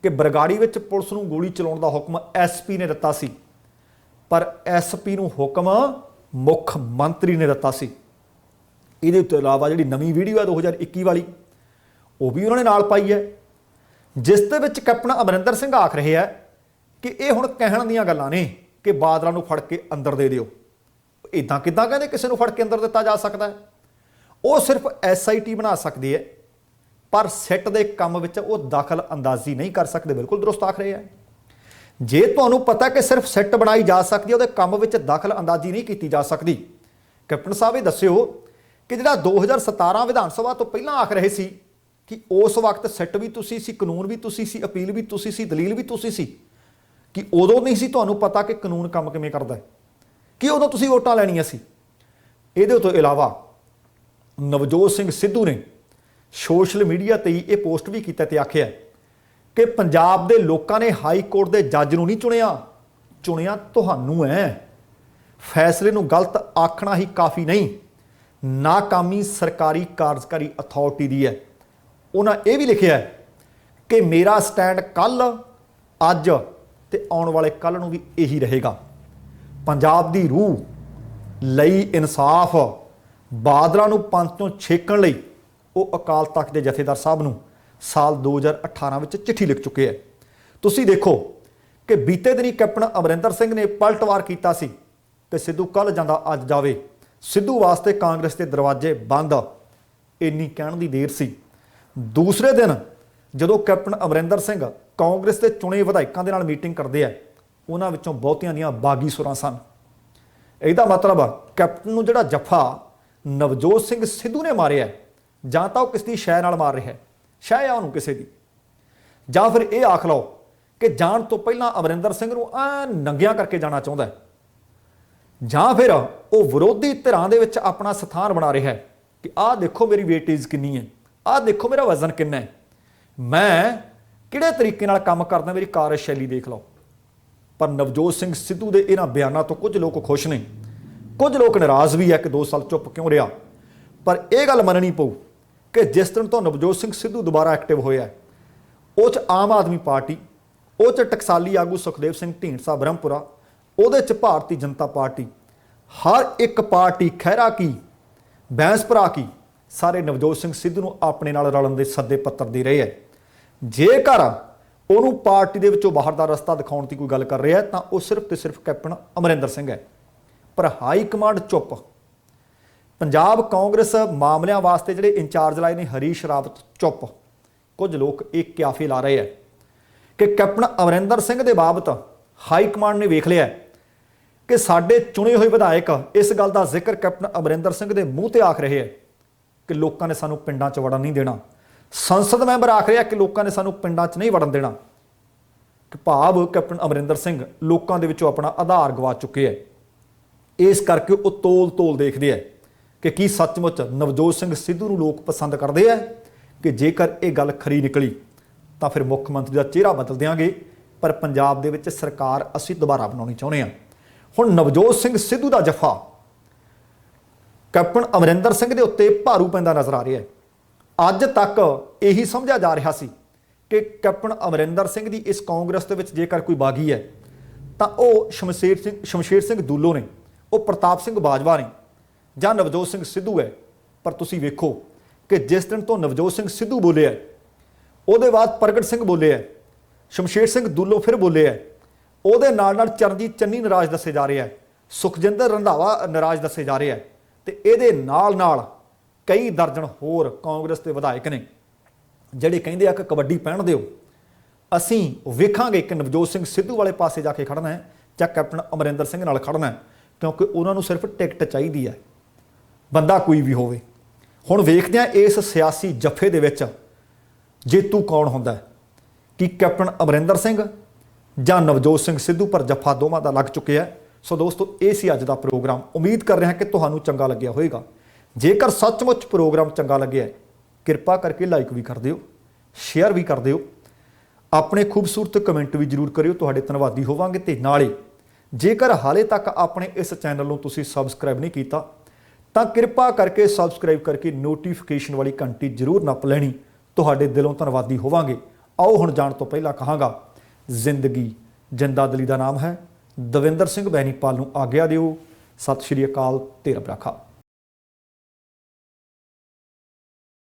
ਕਿ ਬਰਗਾੜੀ ਵਿੱਚ ਪੁਲਿਸ ਨੂੰ ਗੋਲੀ ਚਲਾਉਣ ਦਾ ਹੁਕਮ ਐਸਪੀ ਨੇ ਦਿੱਤਾ ਸੀ, ਪਰ ਐਸਪੀ ਨੂੰ ਹੁਕਮ ਮੁੱਖ ਮੰਤਰੀ ਨੇ ਦਿੱਤਾ ਸੀ। ਇਹਦੇ ਤੋਂ ਇਲਾਵਾ ਜਿਹੜੀ ਨਵੀਂ ਵੀਡੀਓ ਹੈ 2021 ਵਾਲੀ, ਉਹ ਵੀ ਉਹਨਾਂ ਨੇ ਨਾਲ ਪਾਈ ਹੈ, ਜਿਸ ਦੇ ਵਿੱਚ ਕੈਪਟਨ ਅਮਰਿੰਦਰ ਸਿੰਘ ਆਖ ਰਹੇ ਹੈ ਕਿ ਇਹ ਹੁਣ ਕਹਿਣ ਦੀਆਂ ਗੱਲਾਂ ਨੇ ਕਿ ਬਾਦਲਾਂ ਨੂੰ ਫੜ ਕੇ ਅੰਦਰ ਦੇ ਦਿਓ। ਇਦਾਂ ਕਿੱਦਾਂ ਕਹਿੰਦੇ ਕਿਸੇ ਨੂੰ ਫੜ ਕੇ ਅੰਦਰ ਦਿੱਤਾ ਜਾ ਸਕਦਾ ਹੈ? ਉਹ ਸਿਰਫ SIT ਬਣਾ ਸਕਦੇ ਹੈ ਪਰ ਸਿੱਟ ਦੇ ਕੰਮ ਵਿੱਚ ਉਹ ਦਖਲ ਅੰਦਾਜ਼ੀ ਨਹੀਂ ਕਰ ਸਕਦੇ। ਬਿਲਕੁਲ ਦਰੁਸਤ ਆਖ ਰਹੇ ਆ। ਜੇ ਤੁਹਾਨੂੰ ਪਤਾ ਕਿ ਸਿਰਫ ਸਿੱਟ ਬਣਾਈ ਜਾ ਸਕਦੀ ਹੈ, ਉਹਦੇ ਕੰਮ ਵਿੱਚ ਦਖਲ ਅੰਦਾਜ਼ੀ ਨਹੀਂ ਕੀਤੀ ਜਾ ਸਕਦੀ। ਕੈਪਟਨ ਸਾਹਿਬ ਇਹ ਦੱਸਿਓ ਕਿ ਜਿਹੜਾ 2017 ਵਿਧਾਨ ਸਭਾ ਤੋਂ ਪਹਿਲਾਂ ਆਖ ਰਹੇ ਸੀ ਕਿ ਉਸ ਵਕਤ ਸਿੱਟ ਵੀ ਤੁਸੀਂ ਸੀ, ਕਾਨੂੰਨ ਵੀ ਤੁਸੀਂ ਸੀ, ਅਪੀਲ ਵੀ ਤੁਸੀਂ ਸੀ, ਦਲੀਲ ਵੀ ਤੁਸੀਂ ਸੀ, ਕਿ ਉਦੋਂ ਨਹੀਂ ਸੀ ਤੁਹਾਨੂੰ ਪਤਾ ਕਿ ਕਾਨੂੰਨ ਕੰਮ ਕਿਵੇਂ ਕਰਦਾ ਹੈ, ਕਿ ਉਦੋਂ ਤੁਸੀਂ ਵੋਟਾਂ ਲੈਣੀਆਂ ਸੀ। ਇਹਦੇ ਤੋਂ ਇਲਾਵਾ ਨਵਜੋਤ ਸਿੰਘ ਸਿੱਧੂ ਨੇ ਸੋਸ਼ਲ ਮੀਡੀਆ ਤੇ ਹੀ ਇਹ ਪੋਸਟ ਵੀ ਕੀਤਾ ਤੇ ਆਖਿਆ ਕਿ ਪੰਜਾਬ ਦੇ ਲੋਕਾਂ ਨੇ ਹਾਈ ਕੋਰਟ ਦੇ ਜੱਜ ਨੂੰ ਨਹੀਂ ਚੁਣਿਆ ਤੁਹਾਨੂੰ ਹੈ। ਫੈਸਲੇ ਨੂੰ ਗਲਤ ਆਖਣਾ ਹੀ ਕਾਫੀ ਨਹੀਂ, ਨਾਕਾਮੀ ਸਰਕਾਰੀ ਕਾਰਜਕਾਰੀ ਅਥਾਰਟੀ ਦੀ ਹੈ। ਉਹਨਾਂ ਇਹ ਵੀ ਲਿਖਿਆ ਕਿ ਮੇਰਾ ਸਟੈਂਡ ਕੱਲ, ਅੱਜ ਤੇ ਆਉਣ ਵਾਲੇ ਕੱਲ ਨੂੰ ਵੀ ਇਹੀ ਰਹੇਗਾ। ਪੰਜਾਬ ਦੀ ਰੂਹ ਲਈ ਇਨਸਾਫ, ਬਾਦਲਾਂ ਨੂੰ ਪੰਥ ਤੋਂ ਛੇਕਣ ਲਈ ਉਹ ਅਕਾਲ ਤਖਤ ਦੇ ਜਥੇਦਾਰ ਸਾਹਿਬ ਨੂੰ ਸਾਲ 2018 ਵਿੱਚ ਚਿੱਠੀ ਲਿਖ ਚੁੱਕੇ ਹੈ। ਤੁਸੀਂ ਦੇਖੋ ਕਿ ਬੀਤੇ ਦਿਨੀ ਕੈਪਟਨ ਅਮਰਿੰਦਰ ਸਿੰਘ ਨੇ ਪਲਟਵਾਰ ਕੀਤਾ ਸੀ ਕਿ ਸਿੱਧੂ ਕੱਲ ਜਾਂਦਾ ਅੱਜ ਜਾਵੇ, ਸਿੱਧੂ ਵਾਸਤੇ ਕਾਂਗਰਸ ਦੇ ਦਰਵਾਜ਼ੇ ਬੰਦ, ਇੰਨੀ ਕਹਿਣ ਦੀ ਦੇਰ ਸੀ। ਦੂਸਰੇ ਦਿਨ ਜਦੋਂ ਕੈਪਟਨ ਅਮਰਿੰਦਰ ਸਿੰਘ ਕਾਂਗਰਸ ਦੇ ਚੁਣੇ ਵਿਧਾਇਕਾਂ ਦੇ ਨਾਲ ਮੀਟਿੰਗ ਕਰਦੇ ਆ, ਉਹਨਾਂ ਵਿੱਚੋਂ ਬਹੁਤਿਆਂ ਦੀਆਂ ਬਾਗੀ ਸੁਰਾਂ ਸਨ। ਇਹਦਾ ਮਤਲਬ ਕੈਪਟਨ ਨੂੰ ਜਿਹੜਾ ਜੱਫਾ ਨਵਜੋਤ ਸਿੰਘ ਸਿੱਧੂ ਨੇ ਮਾਰਿਆ, ਜਾਂ ਤਾਂ ਉਹ ਕਿਸ ਦੀ ਸ਼ੈ ਨਾਲ ਮਾਰ ਰਿਹਾ, ਸ਼ੈ ਆ ਉਹਨੂੰ ਕਿਸੇ ਦੀ, ਜਾਂ ਫਿਰ ਇਹ ਆਖ ਲਓ ਕਿ ਜਾਣ ਤੋਂ ਪਹਿਲਾਂ ਅਮਰਿੰਦਰ ਸਿੰਘ ਨੂੰ ਨੰਗਿਆਂ ਕਰਕੇ ਜਾਣਾ ਚਾਹੁੰਦਾ ਹੈ, ਜਾਂ ਫਿਰ ਉਹ ਵਿਰੋਧੀ ਧਿਰਾਂ ਦੇ ਵਿੱਚ ਆਪਣਾ ਸਥਾਨ ਬਣਾ ਰਿਹਾ ਹੈ ਕਿ ਆਹ ਦੇਖੋ ਮੇਰੀ ਵੇਟੇਜ ਕਿੰਨੀ ਹੈ, ਆਹ ਦੇਖੋ ਮੇਰਾ ਵਜ਼ਨ ਕਿੰਨਾ ਹੈ, ਮੈਂ ਕਿਹੜੇ ਤਰੀਕੇ ਨਾਲ ਕੰਮ ਕਰਦਾ, ਮੇਰੀ ਕਾਰਜਸ਼ੈਲੀ ਦੇਖ ਲਓ। ਪਰ ਨਵਜੋਤ ਸਿੰਘ ਸਿੱਧੂ ਦੇ ਇਹਨਾਂ ਬਿਆਨਾਂ ਤੋਂ ਕੁਝ ਲੋਕ ਖੁਸ਼ ਨੇ, ਕੁਝ ਲੋਕ ਨਾਰਾਜ਼ ਵੀ ਹੈ ਕਿ 2 ਸਾਲ ਚੁੱਪ ਕਿਉਂ ਰਿਹਾ। ਪਰ ਇਹ ਗੱਲ ਮੰਨਣੀ ਪਊ ਕਿ ਜਿਸ ਦਿਨ ਤੋਂ ਨਵਜੋਤ ਸਿੰਘ ਸਿੱਧੂ ਦੁਬਾਰਾ ਐਕਟਿਵ ਹੋਇਆ, ਉਹ 'ਚ ਆਮ ਆਦਮੀ ਪਾਰਟੀ, ਉਹ 'ਚ ਟਕਸਾਲੀ ਆਗੂ ਸੁਖਦੇਵ ਸਿੰਘ ਢੀਂਡਸਾ ਬ੍ਰਹਮਪੁਰਾ, ਉਹਦੇ 'ਚ ਭਾਰਤੀ ਜਨਤਾ ਪਾਰਟੀ, ਹਰ ਇੱਕ ਪਾਰਟੀ ਖਹਿਰਾ ਕੀ ਬੈਂਸ ਭਰਾ ਕੀ ਸਾਰੇ ਨਵਜੋਤ ਸਿੰਘ ਸਿੱਧੂ ਨੂੰ ਆਪਣੇ ਨਾਲ ਰਲਣ ਦੇ ਸੱਦੇ ਪੱਤਰ ਦੇ ਰਹੇ ਹੈ। ਜੇਕਰ ਉਹਨੂੰ ਪਾਰਟੀ ਦੇ ਵਿੱਚੋਂ ਬਾਹਰ ਦਾ ਰਸਤਾ ਦਿਖਾਉਣ ਦੀ ਕੋਈ ਗੱਲ ਕਰ ਰਿਹਾ ਤਾਂ ਉਹ ਸਿਰਫ ਤੇ ਸਿਰਫ ਕੈਪਟਨ ਅਮਰਿੰਦਰ ਸਿੰਘ ਹੈ। ਪਰ ਹਾਈ ਕਮਾਂਡ ਚੁੱਪ। ਪੰਜਾਬ ਕਾਂਗਰਸ ਮਾਮਲਿਆਂ ਵਾਸਤੇ ਜਿਹੜੇ ਇੰਚਾਰਜ ਲਾਏ ਨੇ ਹਰੀਸ਼ ਰਾਵਤ ਚੁੱਪ। ਕੁਝ ਲੋਕ ਇਹ ਕਿਆਫੇ ਲਾ ਰਹੇ ਹੈ ਕਿ ਕੈਪਟਨ ਅਮਰਿੰਦਰ ਸਿੰਘ ਦੇ ਬਾਬਤ ਹਾਈ ਕਮਾਂਡ ਨੇ ਵੇਖ ਲਿਆ ਕਿ ਸਾਡੇ ਚੁਣੇ ਹੋਏ ਵਿਧਾਇਕ ਇਸ ਗੱਲ ਦਾ ਜ਼ਿਕਰ ਕੈਪਟਨ ਅਮਰਿੰਦਰ ਸਿੰਘ ਦੇ ਮੂੰਹ ਤੇ ਆਖ ਰਹੇ ਹੈ ਕਿ ਲੋਕਾਂ ਨੇ ਸਾਨੂੰ ਪਿੰਡਾਂ 'ਚ ਵੜਨ ਨਹੀਂ ਦੇਣਾ। ਸੰਸਦ ਮੈਂਬਰ ਆਖ ਰਿਹਾ ਕਿ ਲੋਕਾਂ ਨੇ ਸਾਨੂੰ ਪਿੰਡਾਂ 'ਚ ਨਹੀਂ ਵੜਨ ਦੇਣਾ, ਕਿ ਭਾਵ ਕੈਪਟਨ ਅਮਰਿੰਦਰ ਸਿੰਘ ਲੋਕਾਂ ਦੇ ਵਿੱਚੋਂ ਆਪਣਾ ਆਧਾਰ ਗਵਾ ਚੁੱਕੇ ਹੈ। ਇਸ ਕਰਕੇ ਉਹ ਤੋਲ ਦੇਖਦੇ ਹੈ ਕਿ ਕੀ ਸੱਚਮੁੱਚ ਨਵਜੋਤ ਸਿੰਘ ਸਿੱਧੂ ਨੂੰ ਲੋਕ ਪਸੰਦ ਕਰਦੇ ਹੈ, ਕਿ ਜੇਕਰ ਇਹ ਗੱਲ ਖਰੀ ਨਿਕਲੀ ਤਾਂ ਫਿਰ ਮੁੱਖ ਮੰਤਰੀ ਦਾ ਚਿਹਰਾ ਬਦਲ ਦਿਆਂਗੇ, ਪਰ ਪੰਜਾਬ ਦੇ ਵਿੱਚ ਸਰਕਾਰ ਅਸੀਂ ਦੁਬਾਰਾ ਬਣਾਉਣੀ ਚਾਹੁੰਦੇ ਹਾਂ। ਹੁਣ ਨਵਜੋਤ ਸਿੰਘ ਸਿੱਧੂ ਦਾ ਜੱਫਾ ਕੈਪਟਨ ਅਮਰਿੰਦਰ ਸਿੰਘ ਦੇ ਉੱਤੇ ਭਾਰੂ ਪੈਂਦਾ ਨਜ਼ਰ ਆ ਰਿਹਾ ਹੈ। ਅੱਜ ਤੱਕ ਇਹੀ ਸਮਝਿਆ ਜਾ ਰਿਹਾ ਸੀ ਕਿ ਕੈਪਟਨ ਅਮਰਿੰਦਰ ਸਿੰਘ ਦੀ ਇਸ ਕਾਂਗਰਸ ਦੇ ਵਿੱਚ ਜੇਕਰ ਕੋਈ ਬਾਗੀ ਹੈ ਤਾਂ ਉਹ ਸ਼ਮਸ਼ੇਰ ਸਿੰਘ ਦੂਲੋ ਨੇ, ਉਹ ਪ੍ਰਤਾਪ ਸਿੰਘ ਬਾਜਵਾ ਨੇ, ਜਾਂ ਨਵਜੋਤ ਸਿੰਘ ਸਿੱਧੂ ਹੈ। ਪਰ ਤੁਸੀਂ ਵੇਖੋ ਕਿ ਜਿਸ ਦਿਨ ਤੋਂ ਨਵਜੋਤ ਸਿੰਘ ਸਿੱਧੂ ਬੋਲਿਆ, ਉਹਦੇ ਬਾਅਦ ਪ੍ਰਗਟ ਸਿੰਘ ਬੋਲਿਆ, ਸ਼ਮਸ਼ੇਰ ਸਿੰਘ ਦੂਲੋ ਫਿਰ ਬੋਲਿਆ, ਉਹਦੇ ਨਾਲ ਚਰਨਜੀਤ ਚੰਨੀ ਨਾਰਾਜ਼ ਦੱਸੇ ਜਾ ਰਿਹਾ ਹੈ, ਸੁਖਜਿੰਦਰ ਰੰਧਾਵਾ ਨਾਰਾਜ਼ ਦੱਸੇ ਜਾ ਰਿਹਾ ਹੈ, ਤੇ ਇਹਦੇ ਨਾਲ ਕਈ ਦਰਜਨ ਹੋਰ ਕਾਂਗਰਸ ਦੇ ਵਿਧਾਇਕ ਨੇ ਜਿਹੜੇ ਕਹਿੰਦੇ ਆ ਕਿ ਕਬੱਡੀ ਪਹਿਣ ਦਿਓ, ਅਸੀਂ ਵੇਖਾਂਗੇ ਕਿ ਨਵਜੋਤ ਸਿੰਘ ਸਿੱਧੂ ਵਾਲੇ ਪਾਸੇ ਜਾ ਕੇ ਖੜਨਾ ਹੈ ਜਾਂ ਕੈਪਟਨ ਅਮਰਿੰਦਰ ਸਿੰਘ ਨਾਲ ਖੜਨਾ ਹੈ, ਕਿਉਂਕਿ ਉਹਨਾਂ ਨੂੰ ਸਿਰਫ ਟਿਕਟ ਚਾਹੀਦੀ ਹੈ, ਬੰਦਾ ਕੋਈ ਵੀ ਹੋਵੇ। ਹੁਣ ਵੇਖਦੇ ਹਾਂ ਇਸ ਸਿਆਸੀ ਜੱਫੇ ਦੇ ਵਿੱਚ ਜੇਤੂ ਕੌਣ ਹੁੰਦਾ ਹੈ, ਕਿ ਕੈਪਟਨ ਅਮਰਿੰਦਰ ਸਿੰਘ ਜਾਂ ਨਵਜੋਤ ਸਿੰਘ ਸਿੱਧੂ। ਪਰ ਜੱਫਾ ਦੋਵਾਂ ਦਾ ਲੱਗ ਚੁੱਕਿਆ ਹੈ। ਸੋ ਦੋਸਤੋ, ਇਹ ਸੀ ਅੱਜ ਦਾ ਪ੍ਰੋਗਰਾਮ। ਉਮੀਦ ਕਰ ਰਿਹਾ ਕਿ ਤੁਹਾਨੂੰ ਚੰਗਾ ਲੱਗਿਆ ਹੋਵੇਗਾ। ਜੇਕਰ ਸੱਚਮੁੱਚ ਪ੍ਰੋਗਰਾਮ ਚੰਗਾ ਲੱਗਿਆ, ਕਿਰਪਾ ਕਰਕੇ ਲਾਈਕ ਵੀ ਕਰ ਦਿਓ, ਸ਼ੇਅਰ ਵੀ ਕਰ ਦਿਓ, ਆਪਣੇ ਖੂਬਸੂਰਤ ਕਮੈਂਟ ਵੀ ਜ਼ਰੂਰ ਕਰਿਓ, ਤੁਹਾਡੇ ਧੰਨਵਾਦੀ ਹੋਵਾਂਗੇ। ਤੇ ਨਾਲੇ ਜੇਕਰ ਹਾਲੇ ਤੱਕ ਆਪਣੇ ਇਸ ਚੈਨਲ ਨੂੰ ਤੁਸੀਂ ਸਬਸਕ੍ਰਾਈਬ ਨਹੀਂ ਕੀਤਾ ਤਾਂ ਕਿਰਪਾ ਕਰਕੇ ਸਬਸਕ੍ਰਾਈਬ ਕਰਕੇ ਨੋਟੀਫਿਕੇਸ਼ਨ ਵਾਲੀ ਘੰਟੀ ਜ਼ਰੂਰ ਨੱਪ ਲੈਣੀ, ਤੁਹਾਡੇ ਦਿਲੋਂ ਧੰਨਵਾਦੀ ਹੋਵਾਂਗੇ। ਆਓ ਹੁਣ ਜਾਣ ਤੋਂ ਪਹਿਲਾਂ ਕਹਾਂਗਾ, ਜ਼ਿੰਦਗੀ ਜਿੰਦਾਦਲੀ ਦਾ ਨਾਮ ਹੈ। ਦਵਿੰਦਰ ਸਿੰਘ ਬੈਨੀਪਾਲ ਨੂੰ ਆਗਿਆ ਦਿਓ। ਸਤਿ ਸ਼੍ਰੀ ਅਕਾਲ ਤੇ ਰੱਬ ਰਾਖਾ।